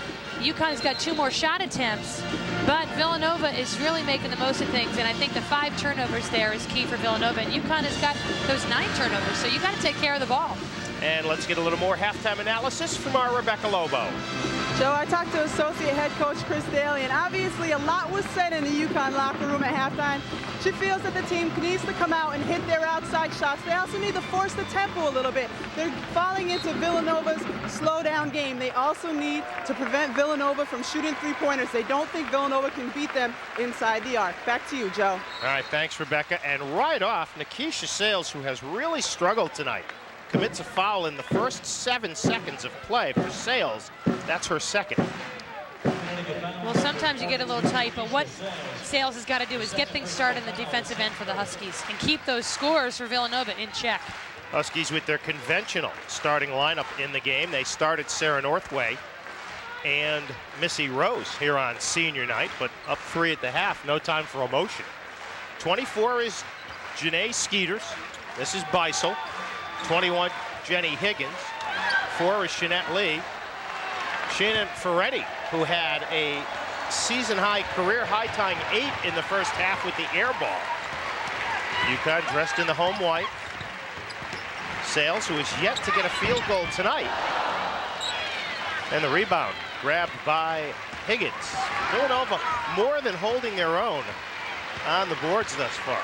UConn has got 2 more shot attempts, but Villanova is really making the most of things, and I think the 5 turnovers there is key for Villanova, and UConn has got those 9 turnovers, so you got to take care of the ball.
And let's get a little more halftime analysis from our Rebecca Lobo.
Joe, I talked to Associate Head Coach Chris Daly, and obviously a lot was said in the UConn locker room at halftime. She feels that the team needs to come out and hit their outside shots. They also need to force the tempo a little bit. They're falling into Villanova's slow-down game. They also need to prevent Villanova from shooting three-pointers. They don't think Villanova can beat them inside the arc. Back to you, Joe.
All right, thanks, Rebecca. And right off, Nikisha Sales, who has really struggled tonight, commits a foul in the first 7 seconds of play for Sales. That's her second.
Well, sometimes you get a little tight, but what Sales has got to do is get things started in the defensive end for the Huskies and keep those scores for Villanova in check.
Huskies with their conventional starting lineup in the game. They started Sarah Northway and Missy Rose here on senior night, but up 3 at the half, no time for emotion. 24 is Janae Skeeters. This is Beisel. 21, Jenny Higgins. 4 is Jeanette Lee. Shannon Ferretti, who had a season-high, career-high tying 8 in the first half with the air ball. UConn dressed in the home white. Sales, who is yet to get a field goal tonight. And the rebound grabbed by Higgins. Villanova more than holding their own on the boards thus far.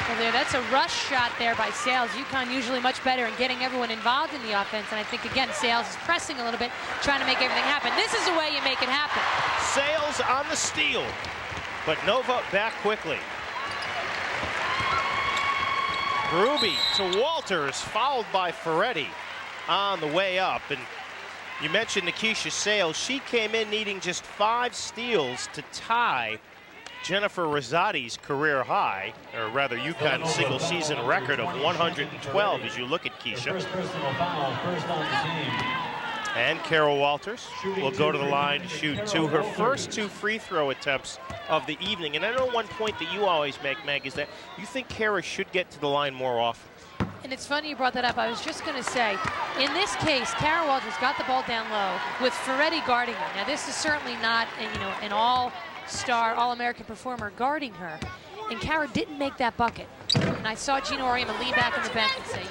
Well, that's a rush shot there by Sales. UConn usually much better in getting everyone involved in the offense. And I think, again, Sales is pressing a little bit, trying to make everything happen. This is the way you make it happen.
Sales on the steal, but Nova back quickly. Ruby to Walters, fouled by Ferretti on the way up. And you mentioned Nikisha Sales. She came in needing just 5 steals to tie Jennifer Rosati's career high, or rather UConn's single season record of 112 as you look at Keisha.
First personal foul, first on the team.
And Carol Walters will go to the line to shoot her first 2 free throw attempts of the evening. And I know one point that you always make, Meg, is that you think Kara should get to the line more often.
And it's funny you brought that up. I was just going to say, in this case, Kara Walters got the ball down low with Ferretti guarding her. Now, this is certainly not, an all-star, all-American performer guarding her. And Kara didn't make that bucket. And I saw Gino Auriemma lean back on the bench and say,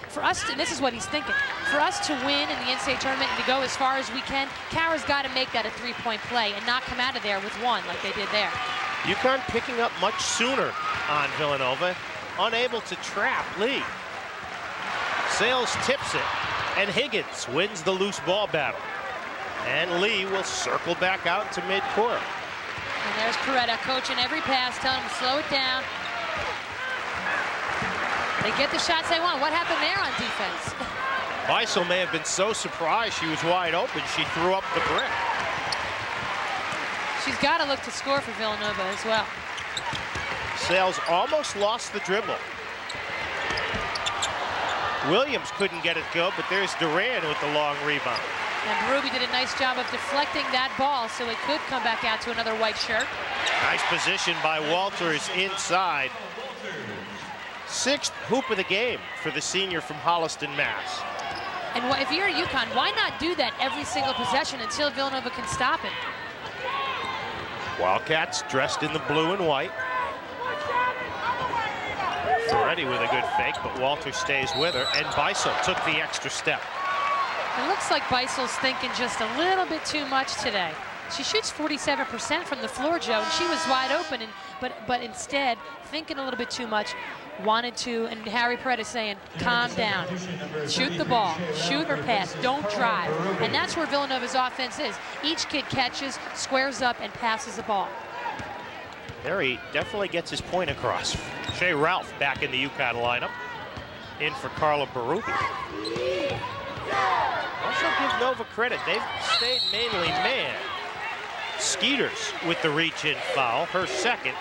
for us to, and this is what he's thinking, for us to win in the NCAA tournament and to go as far as we can, Kara's got to make that a 3-point play and not come out of there with 1 like they did there.
UConn picking up much sooner on Villanova, unable to trap Lee. Sales tips it, and Higgins wins the loose ball battle. And Lee will circle back out to midcourt.
And there's Peretta coaching every pass, telling him to slow it down. They get the shots they want. What happened there on defense?
Beisel may have been so surprised she was wide open, she threw up the brick.
She's got to look to score for Villanova as well.
Sales almost lost the dribble. Williams couldn't get it go, but there's Duran with the long rebound.
And Ruby did a nice job of deflecting that ball so it could come back out to another white shirt.
Nice position by Walters inside. 6th hoop of the game for the senior from Holliston, Mass.
And if you're UConn, why not do that every single possession until Villanova can stop it?
Wildcats dressed in the blue and white. Ferretti with a good fake, but Walters stays with her, and Beisel took the extra step.
It looks like Beisel's thinking just a little bit too much today. She shoots 47% from the floor, Joe, and she was wide open, but instead, thinking a little bit too much, wanted to, and Harry Peretta saying, calm down, shoot the ball, shoot or pass, don't drive. And that's where Villanova's offense is. Each kid catches, squares up, and passes the ball.
Harry definitely gets his point across. Shea Ralph back in the UConn lineup, in for Carla Berube. Also give Nova credit, they've stayed mainly man. Skeeters with the reach-in foul, her second.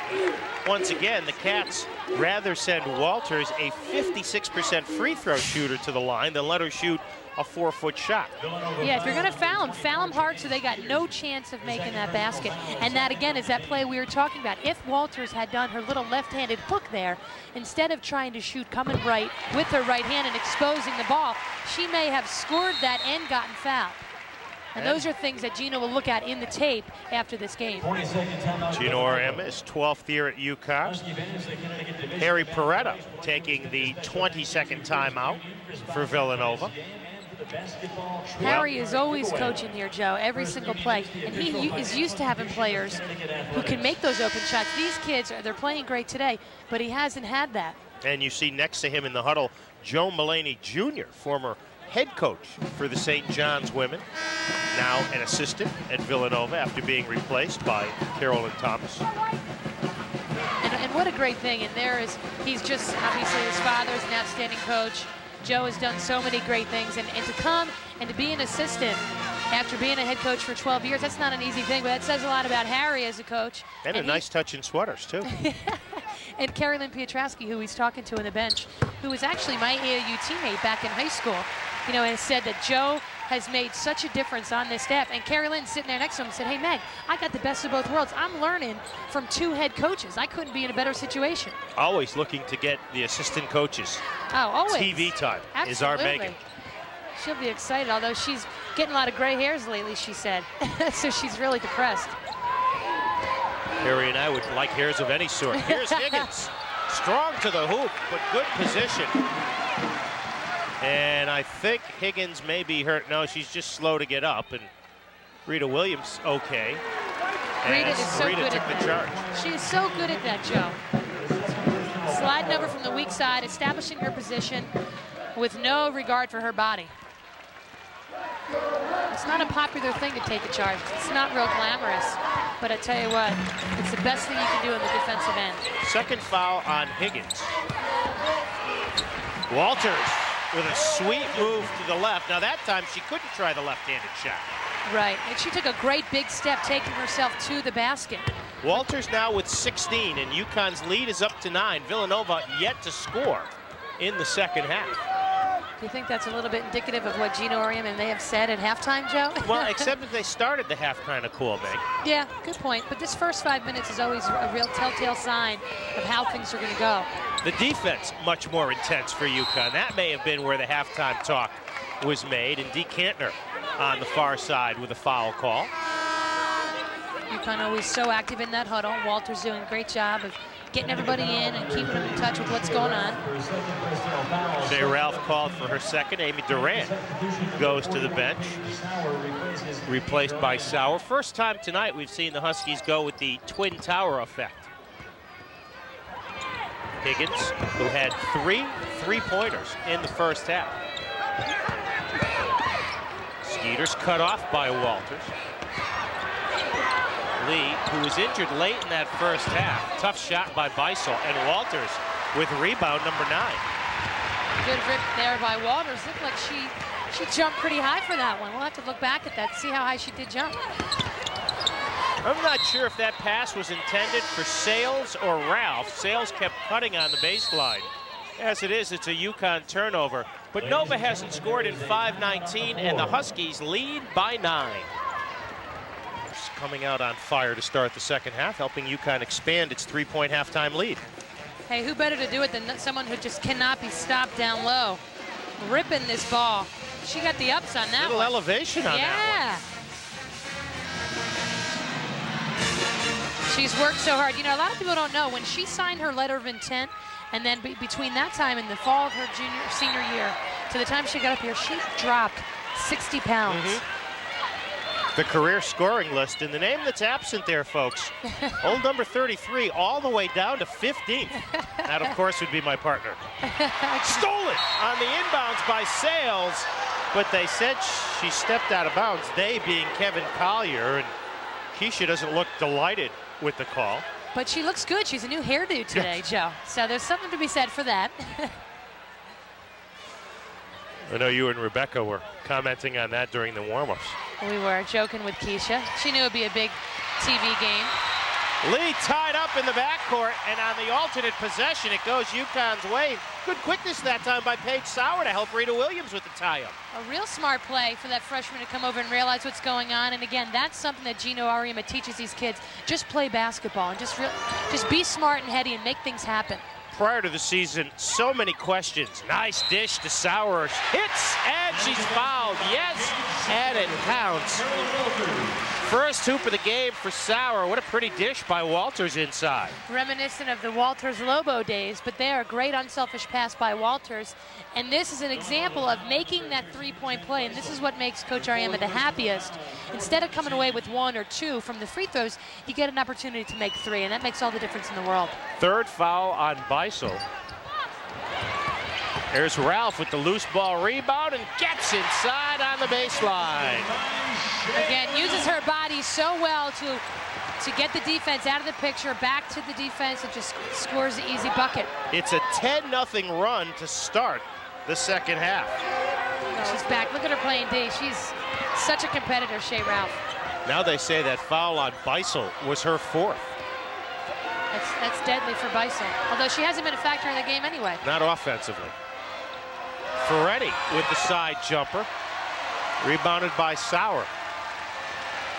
Once again, the Cats rather send Walters, a 56% free throw shooter, to the line than let her shoot a 4-foot shot.
Yeah, if you're going to foul them hard so they got no chance of making that basket. And that, again, is that play we were talking about. If Walters had done her little left-handed hook there, instead of trying to shoot coming right with her right hand and exposing the ball, she may have scored that and gotten fouled. And those are things that Gino will look at in the tape after this game.
Gino Auriemma is 12th year at UConn. Harry Peretta taking the 22nd timeout for Villanova.
Harry is always coaching here, Joe, every single play. And he is used to having players who can make those open shots. These kids, they're playing great today, but he hasn't had that.
And you see next to him in the huddle, Joe Mullaney Jr., former head coach for the St. John's women, now an assistant at Villanova after being replaced by Carolyn Thomas.
And what a great thing. And he's just, obviously his father is an outstanding coach. Joe has done so many great things, and to come and to be an assistant after being a head coach for 12 years, that's not an easy thing, but that says a lot about Harry as a coach.
And a nice touch in sweaters, too.
And Carrie Lynn Piotrowski, who he's talking to on the bench, who was actually my AAU teammate back in high school, has said that Joe has made such a difference on this staff. And Carrie Lynn sitting there next to him said, hey, Meg, I got the best of both worlds. I'm learning from 2 head coaches. I couldn't be in a better situation.
Always looking to get the assistant coaches.
Oh, always.
TV time.
Absolutely.
Is our Megan.
She'll be excited, although she's getting a lot of gray hairs lately, she said. So she's really depressed.
Harry and I would like hairs of any sort. Here's Higgins. Strong to the hoop, but good position. And I think Higgins may be hurt. No, she's just slow to get up. And Rita Williams, okay.
Rita is so
Rita
good
took
at
the charge.
She is so good at that, Joe. Sliding over from the weak side, establishing her position with no regard for her body. It's not a popular thing to take a charge. It's not real glamorous. But I tell you what, it's the best thing you can do in the defensive end.
Second foul on Higgins. Walters with a sweet move to the left. Now that time she couldn't try the left-handed shot.
Right, and she took a great big step taking herself to the basket.
Walters now with 16, and UConn's lead is up to 9. Villanova yet to score in the second half.
Do you think that's a little bit indicative of what Gino Auriemma and they have said at halftime, Joe?
Well, except that they started the half kind of cool, Meg.
Yeah, good point. But this first 5 minutes is always a real telltale sign of how things are going to go.
The defense much more intense for UConn. That may have been where the halftime talk was made, and Dee Kantner on the far side with a foul call.
UConn always so active in that huddle. Walter's doing a great job of getting everybody in and keeping them in touch with what's going on.
Jay Ralph called for her second. Amy Durant goes to the bench, replaced by Sauer. First time tonight we've seen the Huskies go with the Twin Tower effect. Higgins, who had 3 3-pointers in the first half. Skeeter's cut off by Walters. Lee, who was injured late in that first half. Tough shot by Beisel, and Walters with rebound number 9.
Good rip there by Walters. Looked like she jumped pretty high for that one. We'll have to look back at that, see how high she did jump.
I'm not sure if that pass was intended for Sales or Ralph. Sales kept cutting on the baseline. As it is, it's a UConn turnover. But Nova hasn't scored in 5:19, and the Huskies lead by 9. Coming out on fire to start the second half, helping UConn expand its 3-point halftime lead.
Hey, who better to do it than someone who just cannot be stopped down low? Ripping this ball. She got the ups on that
Little
one.
elevation on that one.
She's worked so hard. You know, a lot of people don't know, when she signed her letter of intent, and then between that time and the fall of her senior year to the time she got up here, she dropped 60 pounds.
The career scoring list, and the name that's absent there, folks, old number 33, all the way down to 15th. That, of course, would be my partner. Stolen on the inbounds by Sales, but they said she stepped out of bounds, they being Kevin Collier, and Keisha doesn't look delighted with the call.
But she looks good. She's a new hairdo today, Joe. So there's something to be said for that.
I know you and Rebecca were commenting on that during the warm-ups.
We were joking with Keisha. She knew it would be a big TV game.
Lee tied up in the backcourt, and on the alternate possession, it goes UConn's way. Good quickness that time by Paige Sauer to help Rita Williams with the tie-up.
A real smart play for that freshman to come over and realize what's going on. And again, that's something that Gino Auriemma teaches these kids. Just play basketball and just be smart and heady and make things happen.
Prior to the season, so many questions. Nice dish to Sauer. Hits, and she's fouled. Yes, and it counts. First hoop of the game for Sauer. What a pretty dish by Walters inside.
Reminiscent of the Walters-Lobo days, but they are a great unselfish pass by Walters. And this is an example of making that three-point play, and this is what makes Coach Auriemma the happiest. Instead of coming away with 1 or 2 from the free throws, you get an opportunity to make 3, and that makes all the difference in the world.
Third foul on Beisel. There's Ralph with the loose ball rebound and gets inside on the baseline.
Again, uses her body so well to get the defense out of the picture, back to the defense, and just scores the easy bucket.
It's a 10-0 run to start the second half.
She's back. Look at her playing D. She's such a competitor, Shea Ralph.
Now they say that foul on Beisel was her 4th.
That's deadly for Beisel, although she hasn't been a factor in the game anyway.
Not offensively. Ferretti with the side jumper. Rebounded by Sauer.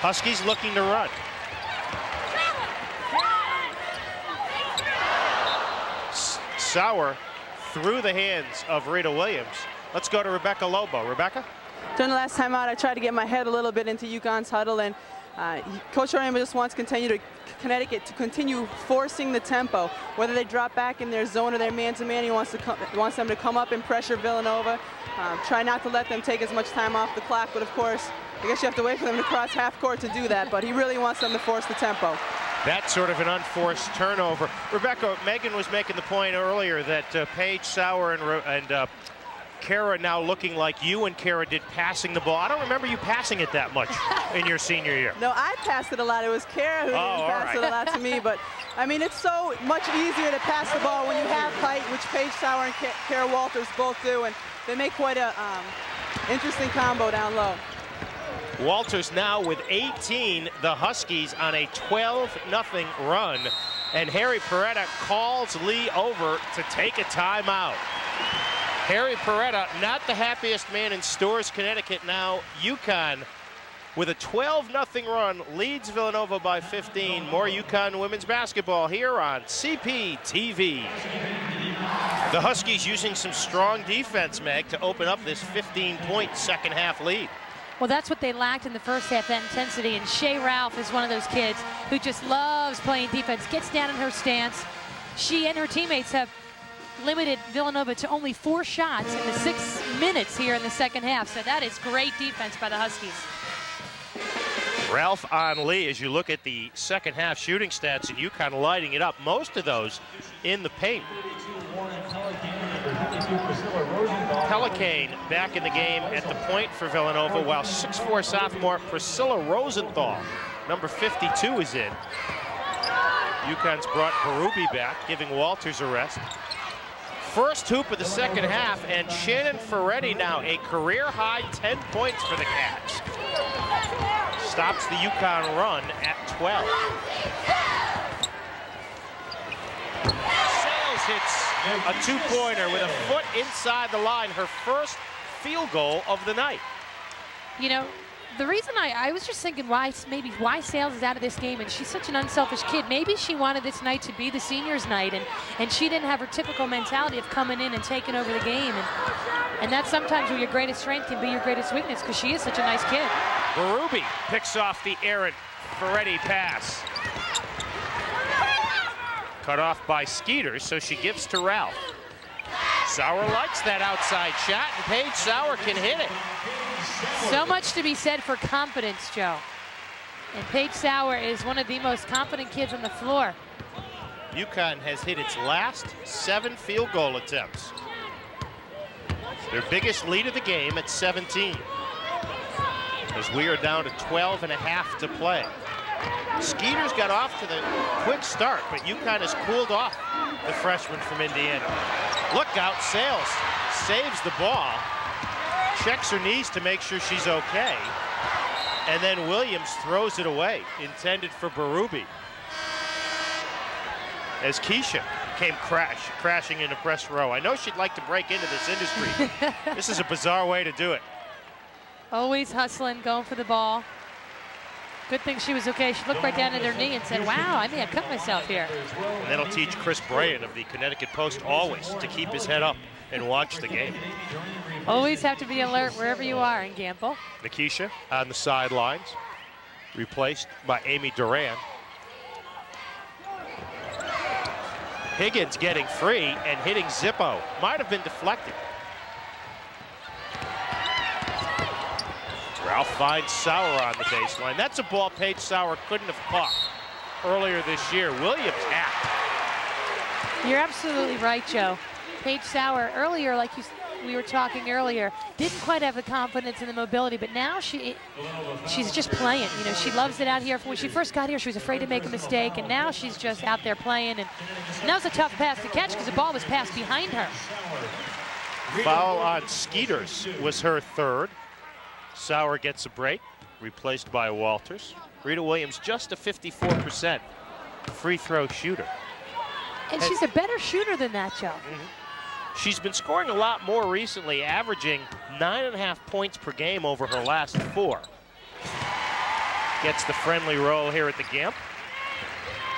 Huskies looking to run. Sauer through the hands of Rita Williams. Let's go to Rebecca Lobo. Rebecca?
During the last time out, I tried to get my head a little bit into UConn's huddle, and Coach Auriemma just wants Connecticut to continue forcing the tempo. Whether they drop back in their zone or their man-to-man, he wants them to come up and pressure Villanova. Try not to let them take as much time off the clock, but of course, I guess you have to wait for them to cross half court to do that, but he really wants them to force the tempo.
That's sort of an unforced turnover. Rebecca, Megan was making the point earlier that Paige Sauer and Kara now looking like you and Kara did passing the ball. I don't remember you passing it that much in your senior year.
No, I passed it a lot. It was Kara who didn't pass it a lot to me. But, I mean, it's so much easier to pass the ball when you have height, which Paige Sauer and Kara Walters both do. And they make quite a interesting combo down low.
Walters now with 18, the Huskies on a 12-0 run. And Harry Peretta calls Lee over to take a timeout. Harry Peretta, not the happiest man in Storrs, Connecticut. Now UConn with a 12-0 run leads Villanova by 15. More UConn women's basketball here on CPTV. The Huskies using some strong defense, Meg, to open up this 15-point second half lead.
Well, that's what they lacked in the first half, that intensity. And Shea Ralph is one of those kids who just loves playing defense, gets down in her stance. She and her teammates have limited Villanova to only 4 shots in the 6 minutes here in the second half. So that is great defense by the Huskies.
Ralph on Lee, as you look at the second half shooting stats, and UConn lighting it up, most of those in the paint. Pelicane back in the game at the point for Villanova, while 6'4" sophomore Priscilla Rosenthal, number 52, is in. UConn's brought Berube back, giving Walters a rest. First hoop of the second half, and Shannon Ferretti now a career-high 10 points for the Cats. Stops the UConn run at 12. Sales hits a two-pointer with a foot inside the line, her first field goal of the night.
You know, the reason I was just thinking why Sales is out of this game, and she's such an unselfish kid. Maybe she wanted this night to be the seniors' night, and she didn't have her typical mentality of coming in and taking over the game. And that's sometimes where your greatest strength can be your greatest weakness, because she is such a nice kid.
Berube picks off the errant Ferretti pass. Cut off by Skeeters, so she gives to Ralph. Sauer likes that outside shot, and Paige Sauer can hit it.
So much to be said for confidence, Joe. And Paige Sauer is one of the most confident kids on the floor.
UConn has hit its last 7 field goal attempts. Their biggest lead of the game at 17. As we are down to 12.5 to play. Skeeters got off to the quick start, but UConn has cooled off the freshman from Indiana. Look out, Sales saves the ball, checks her knees to make sure she's okay, and then Williams throws it away, intended for Berube. As Keisha came crashing into press row. I know she'd like to break into this industry. This is a bizarre way to do it.
Always hustling, going for the ball. Good thing she was okay. She looked right down at her knee and said, wow, I may have cut myself here.
And that'll teach Chris Brayan of the Connecticut Post always to keep his head up and watch the game.
Always have to be alert wherever you are in Gamble.
Nikisha on the sidelines, replaced by Amy Duran. Higgins getting free and hitting Zippo. Might have been deflected. Ralph finds Sauer on the baseline. That's a ball Paige Sauer couldn't have caught earlier this year. Williams hacked.
You're absolutely right, Joe. Paige Sauer earlier, like we were talking earlier, didn't quite have the confidence and the mobility, but now she's just playing. You know, she loves it out here. When she first got here, she was afraid to make a mistake, and now she's just out there playing. And that was a tough pass to catch because the ball was passed behind her.
Foul on Skeeters was her third. Sauer gets a break, replaced by Walters. Rita Williams just a 54% free throw shooter.
And she's a better shooter than that, Joe.
She's been scoring a lot more recently, averaging 9.5 points per game over her last 4. Gets the friendly roll here at the Gamp.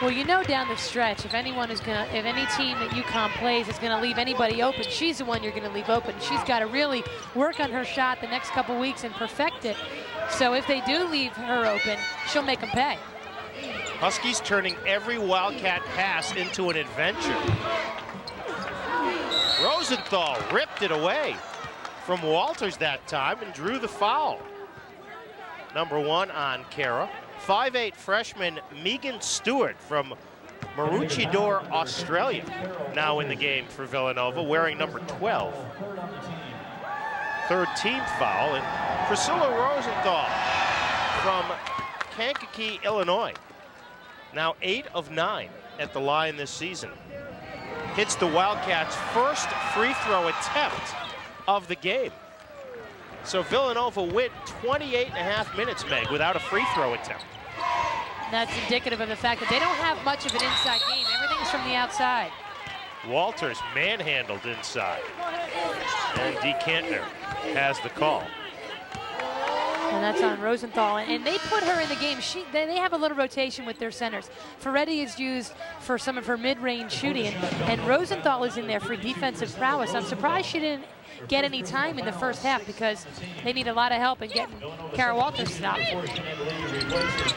Well, you know down the stretch, if any team that UConn plays is gonna leave anybody open, she's the one you're gonna leave open. She's gotta really work on her shot the next couple weeks and perfect it. So if they do leave her open, she'll make them pay.
Huskies turning every Wildcat pass into an adventure. Rosenthal ripped it away from Walters that time and drew the foul. Number 1 on Kara. 5'8" freshman Megan Stewart from Maroochydore, Australia, now in the game for Villanova, wearing number 12. Third team foul, and Priscilla Rosenthal from Kankakee, Illinois, now 8 of 9 at the line this season. Hits the Wildcats' first free throw attempt of the game. So Villanova went 28.5 minutes, Meg, without a free throw attempt.
That's indicative of the fact that they don't have much of an inside game. Everything's from the outside.
Walters manhandled inside. And Dee Kantner has the call.
And that's on Rosenthal. And they put her in the game. They have a little rotation with their centers. Ferretti is used for some of her mid-range shooting. And Rosenthal is in there for defensive prowess. I'm surprised she didn't get any time in the first half because they need a lot of help in getting Kara Walters stopped.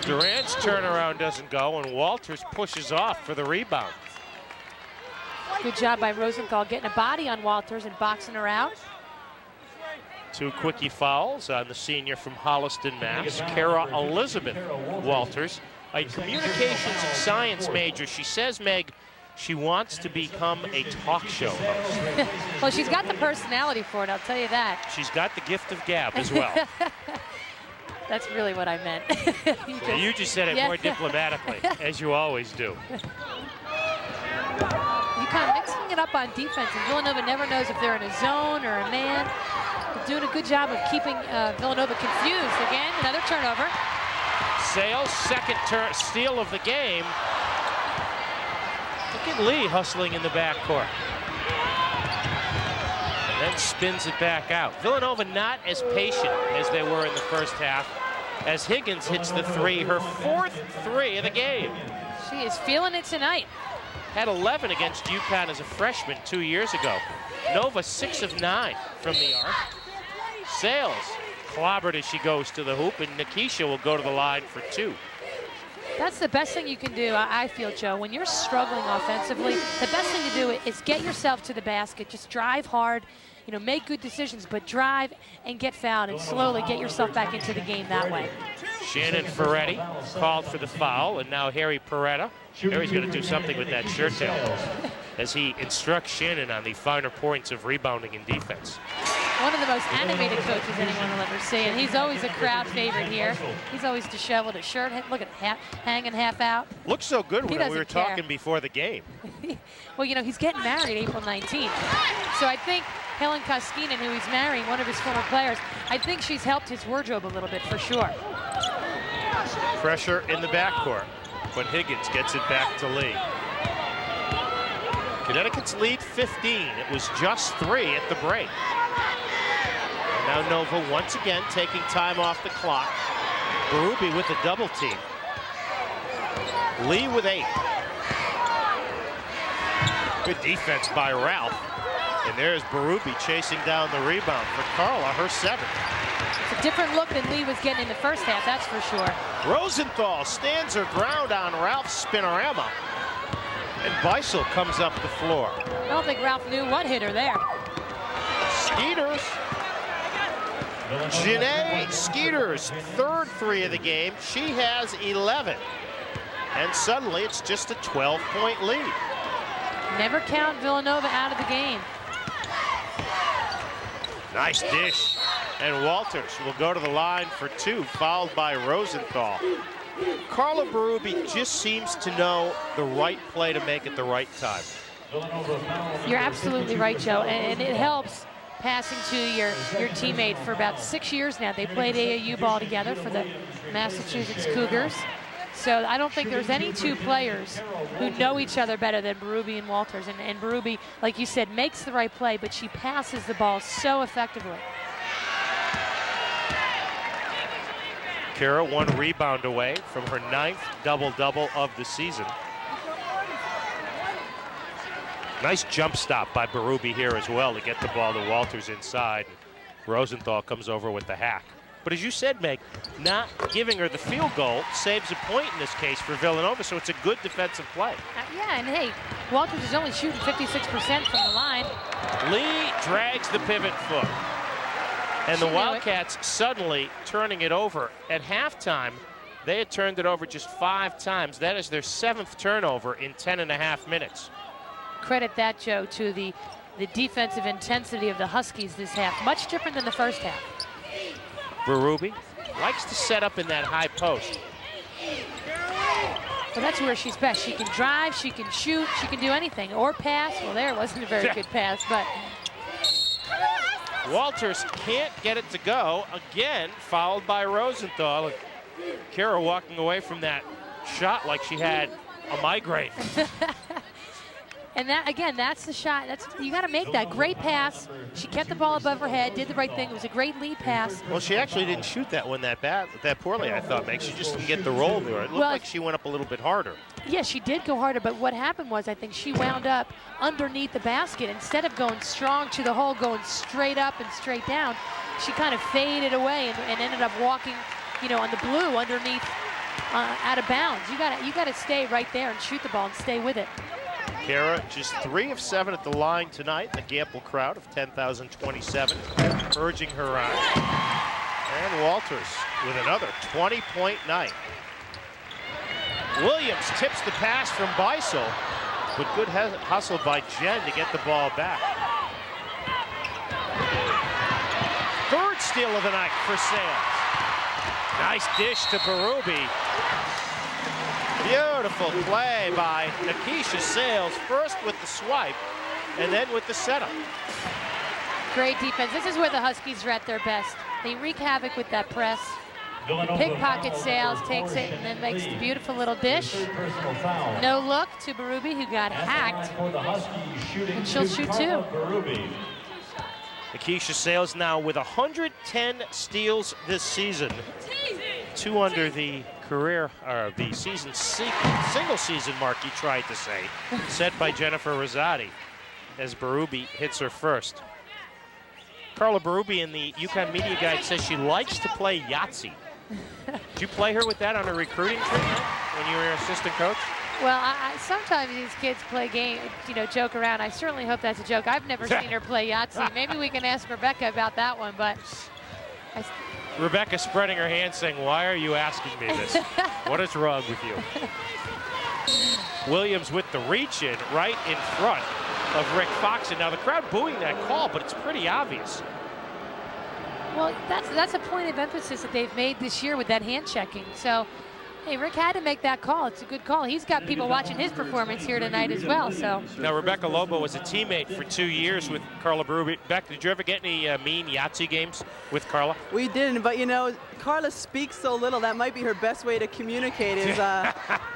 Durant's turnaround doesn't go, and Walters pushes off for the rebound.
Good job by Rosenthal getting a body on Walters and boxing her out.
2 quickie fouls on the senior from Holliston, Mass. Kara Elizabeth Walters, a communications and science major. She says, Meg, she wants to become a talk show host.
Well, she's got the personality for it, I'll tell you that.
She's got the gift of gab as well.
That's really what I meant.
You just said it more diplomatically, as you always do.
UConn mixing it up on defense, and Villanova never knows if they're in a zone or a man. They're doing a good job of keeping Villanova confused. Again, another turnover.
Sales' second steal of the game. Look at Lee hustling in the backcourt. And then spins it back out. Villanova not as patient as they were in the first half as Higgins hits the 3, her 4th 3 of the game.
She is feeling it tonight.
Had 11 against UConn as a freshman 2 years ago. Nova 6 of 9 from the arc. Sales clobbered as she goes to the hoop, and Nikisha will go to the line for 2.
That's the best thing you can do, I feel, Joe. When you're struggling offensively, the best thing to do is get yourself to the basket. Just drive hard, you know, make good decisions, but drive and get fouled and slowly get yourself back into the game that way.
Shannon Ferretti called for the foul, and now Harry Peretta. Harry's going to do something with that shirt tail as he instructs Shannon on the finer points of rebounding and defense.
One of the most animated coaches anyone will ever see, and he's always a crowd favorite here. He's always disheveled, his shirt, look at hanging half out.
Looks so good when we were
care.
talking before the game.
Well, you know, he's getting married April 19th. So I think Helen Koskinen, who he's marrying, one of his former players, I think she's helped his wardrobe a little bit for sure.
Pressure in the backcourt, but Higgins gets it back to Lee. Connecticut's lead 15. It was just 3 at the break. And now Nova once again taking time off the clock. Berube with a double team. Lee with 8. Good defense by Ralph. And there's Berube chasing down the rebound for Carla, her 7th.
It's a different look than Lee was getting in the first half, that's for sure.
Rosenthal stands her ground on Ralph's spinorama. And Beisel comes up the floor.
I don't think Ralph knew what hit her there.
Skeeters. Janae Skeeters, 3rd 3 of the game. She has 11. And suddenly it's just a 12-point lead.
Never count Villanova out of the game.
Nice dish. And Walters will go to the line for 2, fouled by Rosenthal. Carla Berube just seems to know the right play to make at the right time.
You're absolutely right, Joe, and it helps passing to your teammate for about 6 years now. They played AAU ball together for the Massachusetts Cougars. So I don't think there's any 2 players who know each other better than Berube and Walters. And Berube, like you said, makes the right play, but she passes the ball so effectively.
Kara 1 rebound away from her 9th double-double of the season. Nice jump stop by Berube here as well to get the ball to Walters inside. Rosenthal comes over with the hack. But as you said, Meg, not giving her the field goal saves a point in this case for Villanova, so it's a good defensive play.
Yeah, and hey, Walters is only shooting 56% from the line.
Lee drags the pivot foot. And the Wildcats suddenly turning it over. At halftime, they had turned it over just 5 times. That is their 7th turnover in 10.5 minutes.
Credit that, Joe, to the defensive intensity of the Huskies this half. Much different than the first half.
Berube likes to set up in that high post.
Well, that's where she's best. She can drive, she can shoot, she can do anything. Or pass. Well, there wasn't a very good pass, but...
Walters can't get it to go. Again, fouled by Rosenthal. Kara walking away from that shot like she had a migraine.
And that, again, that's the shot. You got to make that. Great pass. She kept the ball above her head, did the right thing. It was a great lead pass.
Well, she actually didn't shoot that one that poorly, I thought, Meg. She just didn't get the roll there. It looked like she went up a little bit harder.
Yeah, she did go harder, but what happened was I think she wound up underneath the basket. Instead of going strong to the hole, going straight up and straight down, she kind of faded away and ended up walking, you know, on the blue underneath, out of bounds. You got to stay right there and shoot the ball and stay with it.
Kara just 3 of 7 at the line tonight. The Gamble crowd of 10,027 urging her on. And Walters with another 20-point night. Williams tips the pass from Beisel, but good hustle by Jen to get the ball back. 3rd steal of the night for Sales. Nice dish to Berube. Beautiful play by Nikisha Sales, first with the swipe and then with the setup.
Great defense. This is where the Huskies are at their best. They wreak havoc with that press. Pickpocket Sales, takes it and then makes the beautiful little dish. No look to Berube, who got hacked. And she'll shoot 2.
Nikisha Sales now with 110 steals this season. 2 under the career, or the season single season mark, he tried to say, set by Jennifer Rosati as Berube hits her first. Carla Berube in the UConn media guide says she likes to play Yahtzee. Did you play her with that on a recruiting trip when you were an assistant coach?
Well, sometimes these kids play game, you know, joke around. I certainly hope that's a joke. I've never seen her play Yahtzee. Maybe we can ask Rebecca about that one, but...
Rebecca spreading her hands saying, why are you asking me this? What is wrong with you? Williams with the reach in right in front of Rick Fox. And now the crowd booing that call, but it's pretty obvious.
Well, that's a point of emphasis that they've made this year with that hand checking. So, hey, Rick had to make that call. It's a good call. He's got people watching his performance here tonight as well. So
now Rebecca Lobo was a teammate for 2 years with Carla Berube. Beck, did you ever get any mean Yahtzee games with Carla?
We didn't, but you know, Carla speaks so little. That might be her best way to communicate is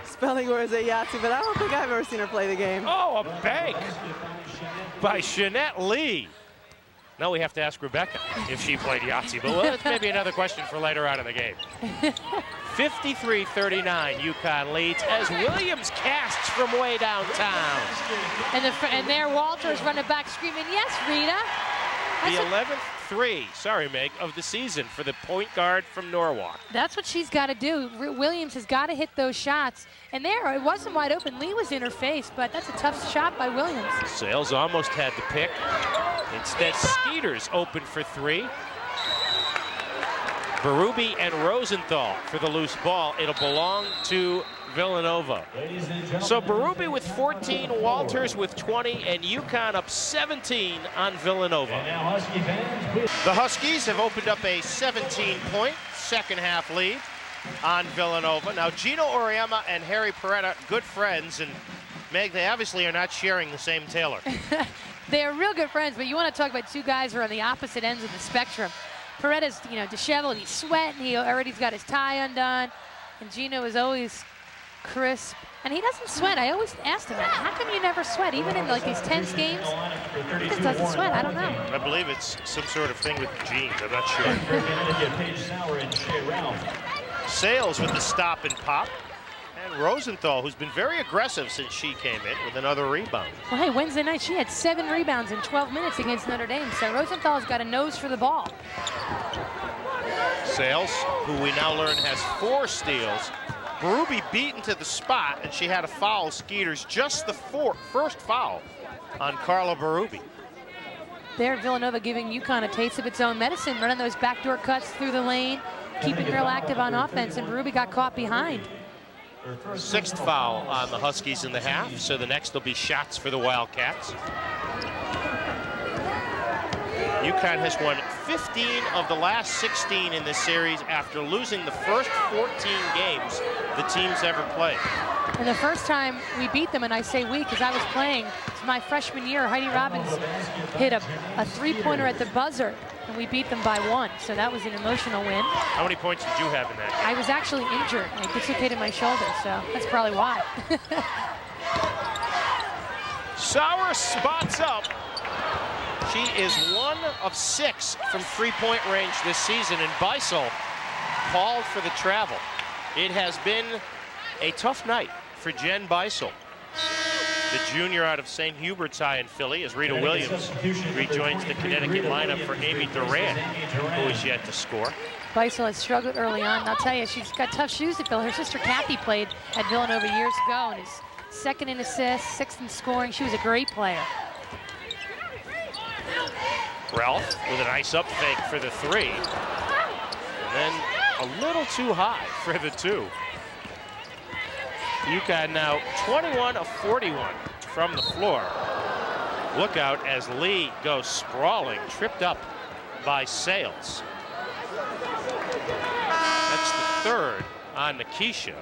spelling words at Yahtzee. But I don't think I've ever seen her play the game.
Oh, a bank by Jeanette Lee. Now we have to ask Rebecca if she played Yahtzee, but well, that's maybe another question for later on in the game. 53-39, UConn leads as Williams casts from way downtown.
And there Walters running back screaming, yes, Rita.
The 11th 3, sorry, Meg, of the season for the point guard from Norwalk.
That's what she's got to do. Williams has got to hit those shots. And there, it wasn't wide open. Lee was in her face, but that's a tough shot by Williams.
Sales almost had the pick. Instead, Skeeters open for 3. Berube and Rosenthal for the loose ball. It'll belong to Villanova. So Berube with 14, Walters with 20, and UConn up 17 on Villanova. The Huskies have opened up a 17-point second half lead on Villanova. Now Gino Oriema and Harry Peretta, good friends, and Meg, they obviously are not sharing the same tailor.
They're real good friends, but you want to talk about two guys who are on the opposite ends of the spectrum. Peretta's, you know, disheveled, he's sweating, he already's got his tie undone, and Gino is always crisp, and he doesn't sweat. I always asked him that. How come you never sweat, even in like these tense games? He just doesn't sweat. I don't know.
I believe it's some sort of thing with jeans. I'm not sure. Sales with the stop and pop, and Rosenthal, who's been very aggressive since she came in, with another rebound.
Well, hey, Wednesday night she had 7 rebounds in 12 minutes against Notre Dame, so Rosenthal's got a nose for the ball.
Sales, who we now learn has 4 steals. Berube beaten to the spot, and she had a foul. Skeeters just the first foul on Carla Berube.
There, Villanova giving UConn a taste of its own medicine, running those backdoor cuts through the lane, keeping real active on offense, and Berube got caught behind.
6th foul on the Huskies in the half, so the next will be shots for the Wildcats. UConn has won 15 of the last 16 in this series after losing the first 14 games the team's ever played.
And the first time we beat them, and I say we because I was playing, it's my freshman year, Heidi Robbins hit a 3-pointer at the buzzer, and we beat them by 1. So that was an emotional win.
How many points did you have in that?
I was actually injured. I dislocated my shoulder, so that's probably why.
Sauer spots up. She is 1 of 6 from 3-point range this season, and Beisel called for the travel. It has been a tough night for Jen Beisel, the junior out of St. Hubert's High in Philly, as Rita Williams rejoins the Connecticut lineup for Amy Durant, who is yet to score.
Beisel has struggled early on, and I'll tell you, she's got tough shoes to fill. Her sister Kathy played at Villanova years ago and is 2nd in assists, 6th in scoring. She was a great player.
Ralph with a nice up fake for the 3. And then a little too high for the 2. UConn now 21 of 41 from the floor. Look out as Lee goes sprawling, tripped up by Sales. That's the 3rd on Nikisha.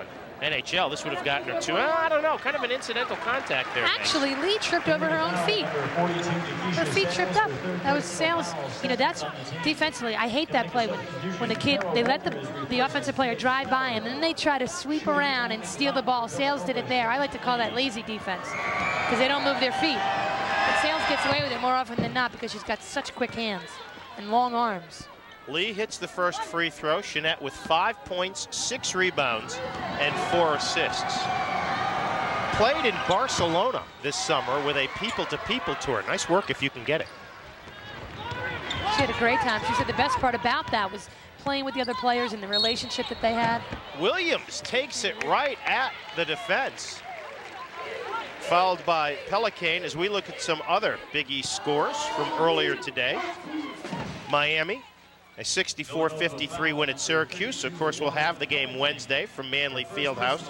NHL, this would have gotten her 2. I don't know, kind of an incidental contact there.
Actually, Lee tripped over her own feet. Her feet tripped up. That was Sales. You know, that's defensively. I hate that play when the kid, they let the offensive player drive by him, and then they try to sweep around and steal the ball. Sales did it there. I like to call that lazy defense because they don't move their feet. But Sales gets away with it more often than not because she's got such quick hands and long arms.
Lee hits the first free throw. Jeanette with 5 points, 6 rebounds, and 4 assists. Played in Barcelona this summer with a people-to-people tour. Nice work if you can get it.
She had a great time. She said the best part about that was playing with the other players and the relationship that they had.
Williams takes it right at the defense. Fouled by Pelican as we look at some other Big East scores from earlier today. Miami, a 64-53 win at Syracuse. Of course, we'll have the game Wednesday from Manley Fieldhouse.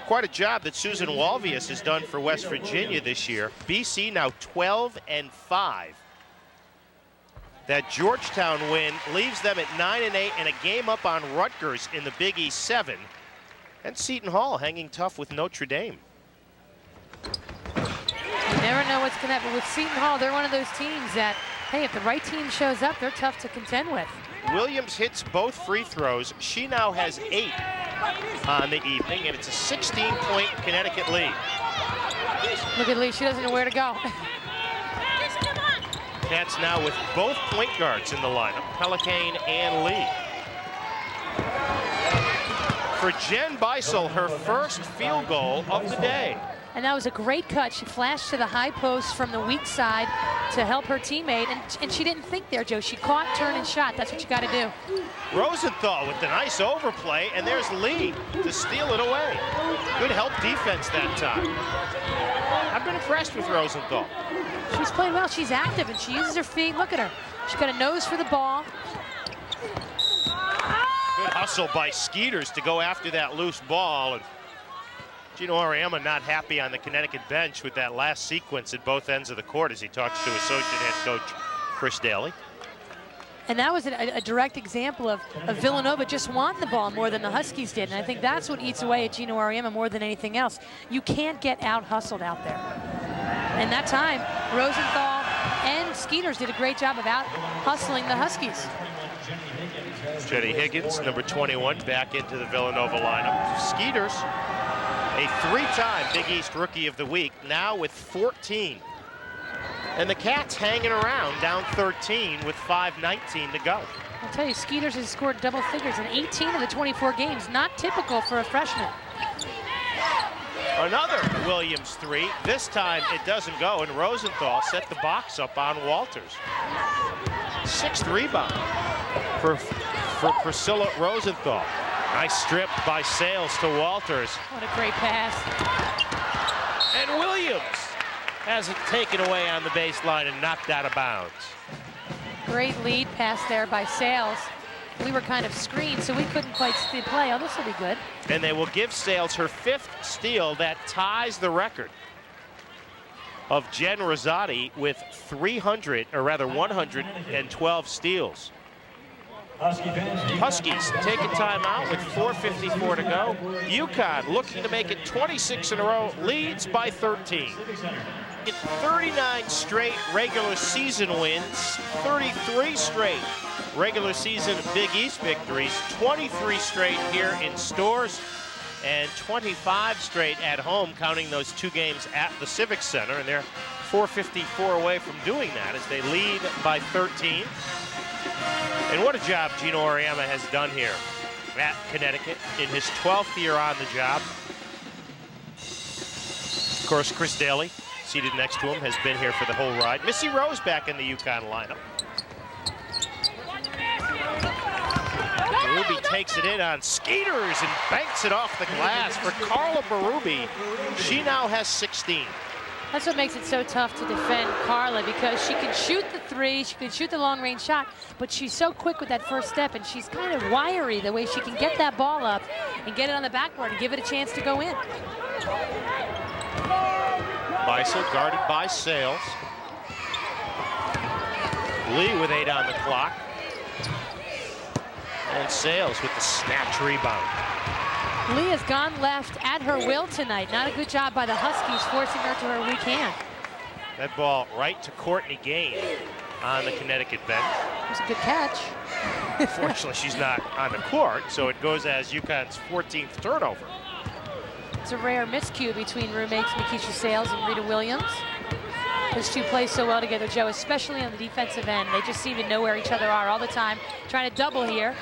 Quite a job that Susan Walvius has done for West Virginia this year. BC now 12-5. That Georgetown win leaves them at 9-8 and a game up on Rutgers in the Big East 7. And Seton Hall hanging tough with Notre Dame.
You never know what's going to happen with Seton Hall. They're one of those teams that, hey, if the right team shows up, they're tough to contend with.
Williams hits both free throws. She now has 8 on the evening, and it's a 16-point Connecticut lead.
Look at Lee, she doesn't know where to go.
Cats now with both point guards in the lineup, Pelican and Lee. For Jen Beisel, her first field goal of the day.
And that was a great cut. She flashed to the high post from the weak side to help her teammate, and she didn't think there, Joe. She caught, turned, and shot. That's what you got to do.
Rosenthal with the nice overplay, and there's Lee to steal it away. Good help defense that time. I've been impressed with Rosenthal.
She's playing well. She's active, and she uses her feet. Look at her. She's got a nose for the ball.
Good hustle by Skeeters to go after that loose ball. And Gino Auriemma not happy on the Connecticut bench with that last sequence at both ends of the court as he talks to associate head coach Chris Daly.
And that was a direct example of Villanova just wanting the ball more than the Huskies did. And I think that's what eats away at Gino Auriemma more than anything else. You can't get out-hustled out there. And that time, Rosenthal and Skeeters did a great job of out-hustling the Huskies.
Jenny Higgins, number 21, back into the Villanova lineup. Skeeters, a 3-time Big East Rookie of the Week, now with 14. And the Cats hanging around, down 13 with 5:19 to go.
I'll tell you, Skeeters has scored double figures in 18 of the 24 games. Not typical for a freshman.
Another Williams 3. This time it doesn't go, and Rosenthal set the box up on Walters. 6th rebound for for Priscilla Rosenthal. Nice strip by Sales to Walters.
What a great pass.
And Williams has it taken away on the baseline and knocked out of bounds.
Great lead pass there by Sales. We were kind of screened, so we couldn't quite see the play. Oh, this will be good.
And they will give Sales her 5th steal. That ties the record of Jen Rosati with 112 steals. Huskies take a timeout with 4:54 to go. UConn looking to make it 26 in a row, leads by 13. 39 straight regular season wins, 33 straight regular season Big East victories, 23 straight here in Stores, and 25 straight at home, counting those 2 games at the Civic Center. And they're 4:54 away from doing that as they lead by 13. And what a job Gino Auriemma has done here at Connecticut in his 12th year on the job. Of course, Chris Daly, seated next to him, has been here for the whole ride. Missy Rose back in the UConn lineup. Berube takes it in on Skeeters and banks it off the glass for Carla Berube. She now has 16.
That's what makes it so tough to defend Carla, because she can shoot the 3, she can shoot the long-range shot, but she's so quick with that first step, and she's kind of wiry the way she can get that ball up and get it on the backboard and give it a chance to go in.
Beisel guarded by Sales. Lee with 8 on the clock. And Sales with the snatch rebound.
Lee has gone left at her will tonight. Not a good job by the Huskies forcing her to her weak hand.
That ball right to Courtney Gain on the Connecticut bench.
It was a good catch.
Fortunately, she's not on the court, so it goes as UConn's 14th turnover.
It's a rare miscue between roommates Makisha Sales and Rita Williams. Those two play so well together, Joe, especially on the defensive end. They just seem to know where each other are all the time. Trying to double here.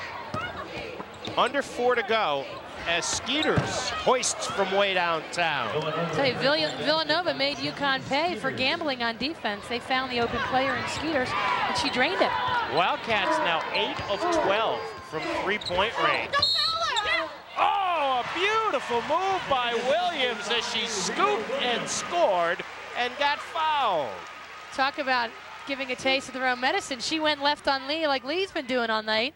Under 4 to go as Skeeters hoists from way downtown.
I'll tell you, Villanova made UConn pay for gambling on defense. They found the open player in Skeeters, and she drained it.
Wildcats now 8 of 12 from 3-point range. Oh, a beautiful move by Williams as she scooped and scored and got fouled.
Talk about giving a taste of their own medicine. She went left on Lee like Lee's been doing all night.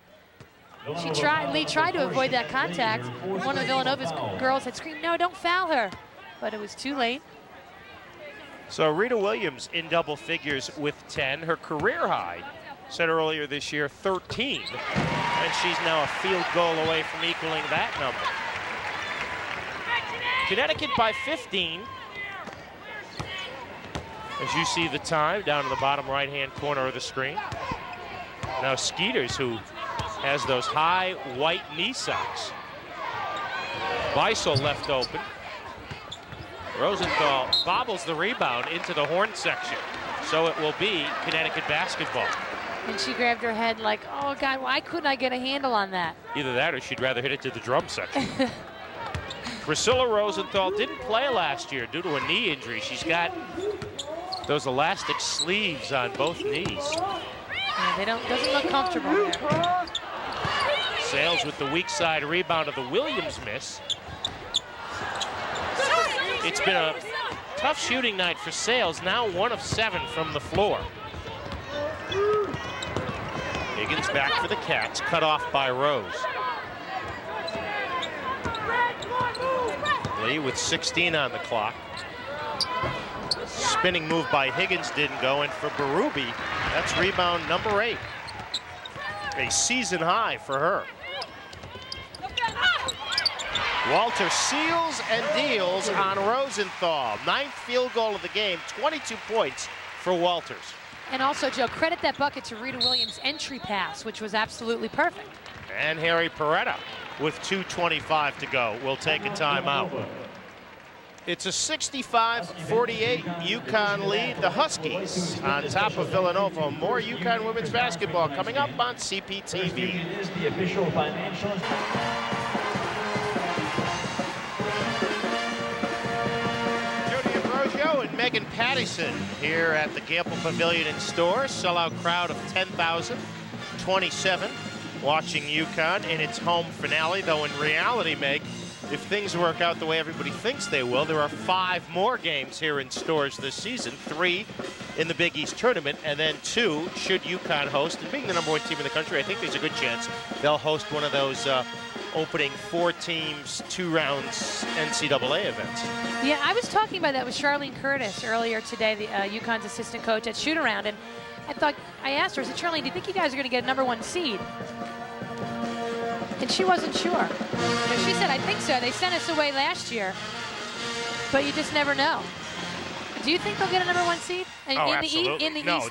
Lee tried to avoid that contact. One of Villanova's girls had screamed, "No, don't foul her." But it was too late.
So Rita Williams in double figures with 10. Her career high, said earlier this year, 13. And she's now a field goal away from equaling that number. Connecticut by 15. As you see the time down in the bottom right-hand corner of the screen. Now Skeeters, who has those high white knee socks. Beisel left open. Rosenthal bobbles the rebound into the horn section. So it will be Connecticut basketball.
And she grabbed her head like, oh God, why couldn't I get a handle on that?
Either that or she'd rather hit it to the drum section. Priscilla Rosenthal didn't play last year due to a knee injury. She's got those elastic sleeves on both knees.
Yeah, doesn't look comfortable there.
Sales with the weak side rebound of the Williams miss. It's been a tough shooting night for Sales, now 1 of 7 from the floor. Higgins back for the Cats, cut off by Rose. Lee with 16 on the clock. Spinning move by Higgins didn't go, and for Berube, that's rebound number 8. A season high for her. Walter seals and deals on Rosenthal. 9th field goal of the game, 22 points for Walters.
And also, Joe, credit that bucket to Rita Williams' entry pass, which was absolutely perfect.
And Harry Peretta with 2:25 to go will take a timeout. It's a 65-48 UConn lead. The Huskies on top of Villanova. More UConn women's basketball coming up on CPTV.
Is the official financial.
Jody Ambrosio and Megan Pattison here at the Gamble Pavilion in Stores. Sellout crowd of 10,027. watching UConn in its home finale, though in reality, Meg, if things work out the way everybody thinks they will, there are 5 more games here in Storrs this season, 3 in the Big East tournament, and then 2 should UConn host. And being the #1 team in the country, I think there's a good chance they'll host one of those opening 4 teams, 2 rounds NCAA events.
Yeah, I was talking about that with Charlene Curtis earlier today, the UConn's assistant coach at Shoot-Around, and I asked her, I said, Charlene, do you think you guys are going to get a #1 seed? And she wasn't sure. But she said, I think so. They sent us away last year, but you just never know. Do you think they'll get a #1 seed?
Absolutely.
In the
no,
East,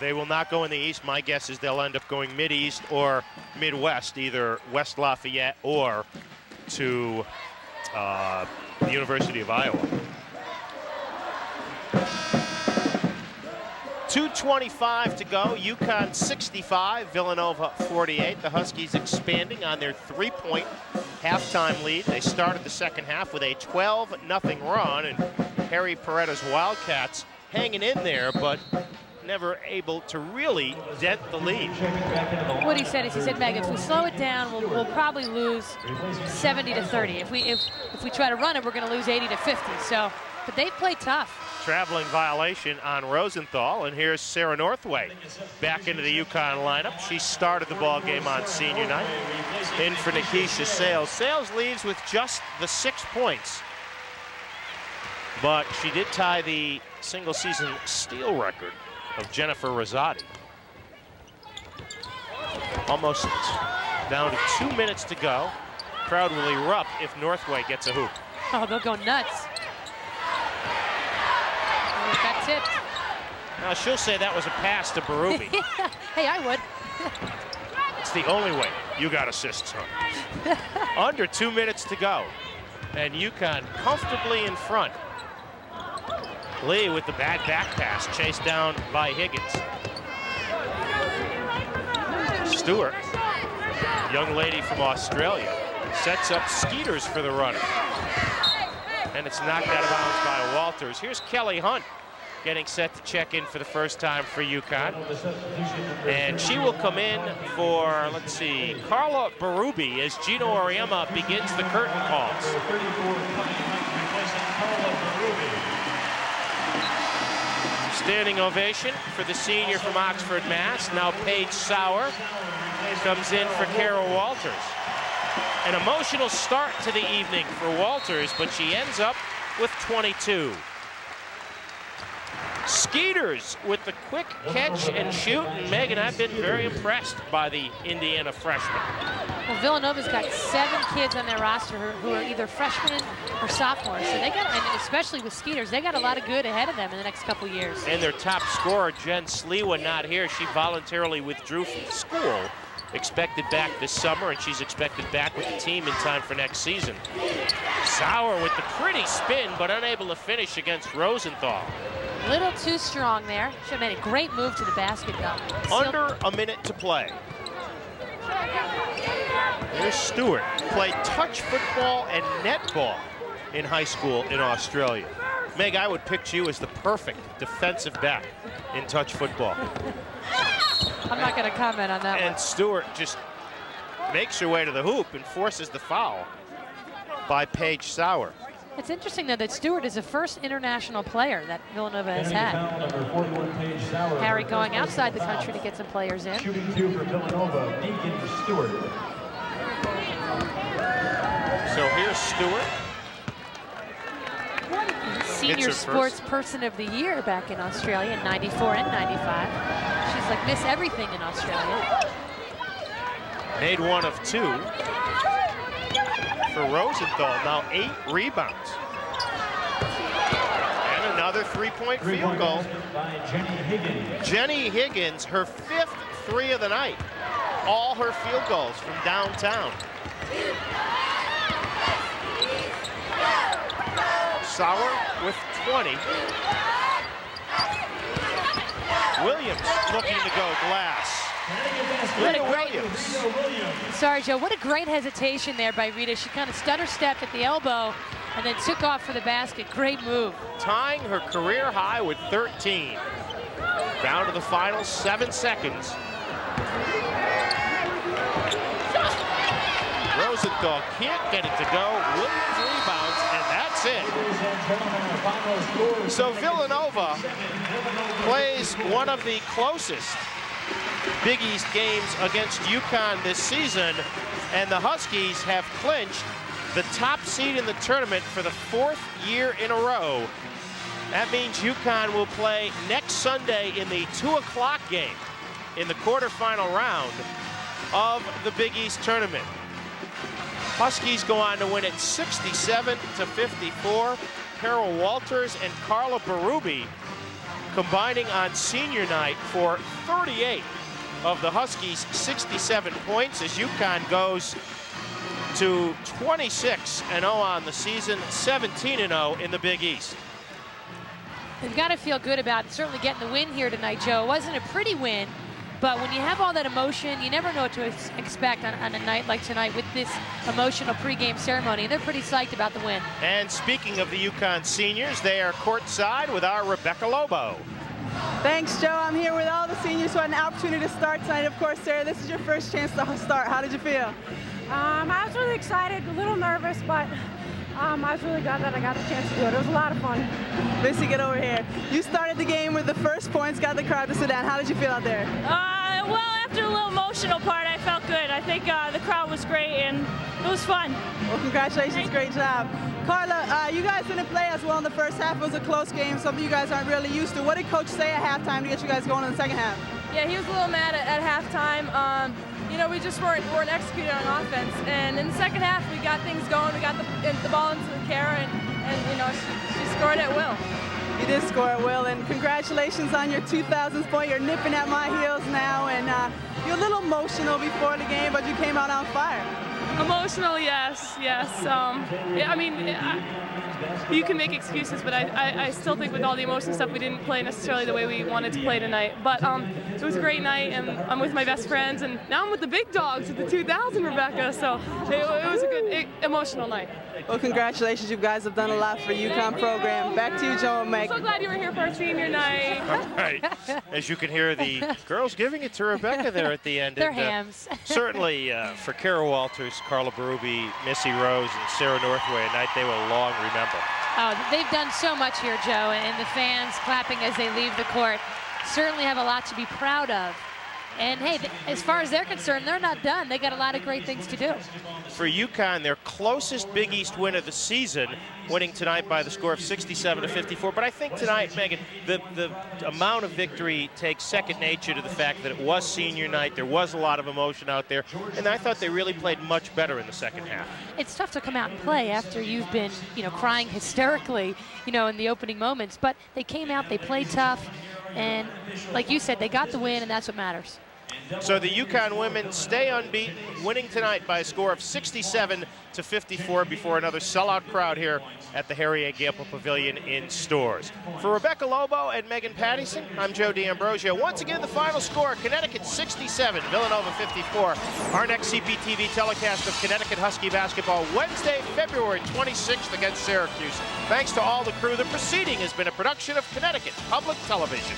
they will not go in the East. My guess is they'll end up going Mid-East or Midwest, either West Lafayette or to the University of Iowa. 2:25 to go. UConn 65, Villanova 48. The Huskies expanding on their 3-point halftime lead. They started the second half with a 12-0 run, and Harry Paretta's Wildcats hanging in there, but never able to really dent the lead.
What he said is, he said, Meg, if we slow it down, we'll probably lose 70-30. If we try to run it, we're going to lose 80-50. So, but they play tough.
Traveling violation on Rosenthal, and here's Sarah Northway back into the UConn lineup. She started the ball game on senior night. In for Nikisha Sales. Sales leaves with just the 6 points, but she did tie the single-season steal record of Jennifer Rosati. Almost down to 2 minutes to go. Crowd will erupt if Northway gets a hoop.
Oh, they'll go nuts. Got tipped.
Now she'll say that was a pass to Berube.
Hey, I would.
It's the only way you got assists, huh? Under 2 minutes to go, and UConn comfortably in front. Lee with the bad back pass, chased down by Higgins. Stewart, young lady from Australia, sets up Skeeters for the runner. And it's knocked out of bounds by Walters. Here's Kelly Hunt getting set to check in for the first time for UConn. And she will come in for, let's see, Carla Berube as Gino Auriemma begins the curtain calls. Standing ovation for the senior from Oxford, Mass. Now Paige Sauer comes in for Carol Walters. An emotional start to the evening for Walters, but she ends up with 22. Skeeters with the quick catch and shoot, and Megan, I've been very impressed by the Indiana freshman.
Well, Villanova's got 7 kids on their roster who are either freshmen or sophomores, so they got, and especially with Skeeters, they got a lot of good ahead of them in the next couple years.
And their top scorer, Jen Sliwa, not here. She voluntarily withdrew from school. Expected back this summer, and she's expected back with the team in time for next season. Sauer with the pretty spin, but unable to finish against Rosenthal.
A little too strong there. Should have made a great move to the basket, though.
Under a minute to play. Here's Stewart. Played touch football and netball in high school in Australia. Meg, I would pick you as the perfect defensive back in touch football.
I'm not going to comment on that one.
And Stewart just makes her way to the hoop and forces the foul by Paige Sauer.
It's interesting, though, that Stewart is the first international player that Villanova has had. Harry going outside the country to get some players in.
Shooting 2 for Villanova, Deacon Stewart.
So here's Stewart.
Senior Sports Person of the Year back in Australia in '94 and '95. She's like Miss Everything in Australia.
Made 1 of 2 for Rosenthal. Now 8 rebounds. And another 3-point field goal.
By Jenny Higgins.
Jenny Higgins, her 5th 3 of the night. All her field goals from downtown. Sauer with 20. Williams looking to go glass. Rita Williams.
Sorry, Joe, what a great hesitation there by Rita. She kind of stutter-stepped at the elbow and then took off for the basket. Great move.
Tying her career high with 13. Down to the final 7 seconds. Dog can't get it to go. Williams rebounds, and that's it. So Villanova plays one of the closest Big East games against UConn this season, and the Huskies have clinched the top seed in the tournament for the 4th year in a row. That means UConn will play next Sunday in the 2 o'clock game in the quarterfinal round of the Big East tournament. Huskies go on to win it 67-54. Carol Walters and Carla Berube combining on senior night for 38 of the Huskies' 67 points as UConn goes to 26-0 on the season, 17-0 in the Big East.
They've got to feel good about certainly getting the win here tonight, Joe. It wasn't a pretty win, but when you have all that emotion, you never know what to expect on a night like tonight with this emotional pregame ceremony. And they're pretty psyched about the win.
And speaking of the UConn seniors, they are courtside with our Rebecca Lobo.
Thanks, Joe. I'm here with all the seniors who had an opportunity to start tonight. Of course, Sarah, this is your first chance to start. How did you feel?
I was really excited, a little nervous, but I was really glad that I got the chance to do it. It was a lot of fun.
Missy, get over here. You started the game with the first points, got the crowd to sit down. How did you feel out there?
Well, after a little emotional part, I felt good. I think the crowd was great, and it was fun.
Well, congratulations. Great job. Carla, you guys didn't play as well in the first half. It was a close game, something you guys aren't really used to. What did Coach say at halftime to get you guys going in the second half?
Yeah, he was a little mad at halftime. You know, we just weren't executing on offense. And in the second half, we got things going. We got the ball into Kara, and you know, she scored at will.
You did score at will, and congratulations on your 2000th point. You're nipping at my heels now, and you're a little emotional before the game, but you came out on fire.
Emotional, yes. Yeah, I mean, you can make excuses, but I still think with all the emotion stuff, we didn't play necessarily the way we wanted to play tonight. But it was a great night, and I'm with my best friends, and now I'm with the big dogs at the 2000, Rebecca. So it was a good, emotional night.
Well, congratulations. You guys have done a lot for UConn program. Back to you, Joe and Meg.
I'm so glad you were here for our senior night.
All right. As you can hear, the girls giving it to Rebecca there at the end.
Their hams.
Certainly for Carol Walters, Carla Berube, Missy Rose, and Sarah Northway, a night they will long remember.
Oh, they've done so much here, Joe, and the fans clapping as they leave the court certainly have a lot to be proud of. And hey, as far as they're concerned, they're not done. They got a lot of great things to do.
For UConn, their closest Big East win of the season, winning tonight by the score of 67-54. But I think tonight, Megan, the amount of victory takes second nature to the fact that it was senior night. There was a lot of emotion out there, and I thought they really played much better in the second half.
It's tough to come out and play after you've been, crying hysterically, in the opening moments. But they came out, they played tough, and like you said, they got the win, and that's what matters.
So the UConn women stay unbeaten, winning tonight by a score of 67-54 before another sellout crowd here at the Harry A. Gamble Pavilion in Stores. For Rebecca Lobo and Megan Pattison, I'm Joe D'Ambrosio. Once again, the final score, Connecticut 67, Villanova 54. Our next CPTV telecast of Connecticut Husky basketball Wednesday, February 26th against Syracuse. Thanks to all the crew. The proceeding has been a production of Connecticut Public Television.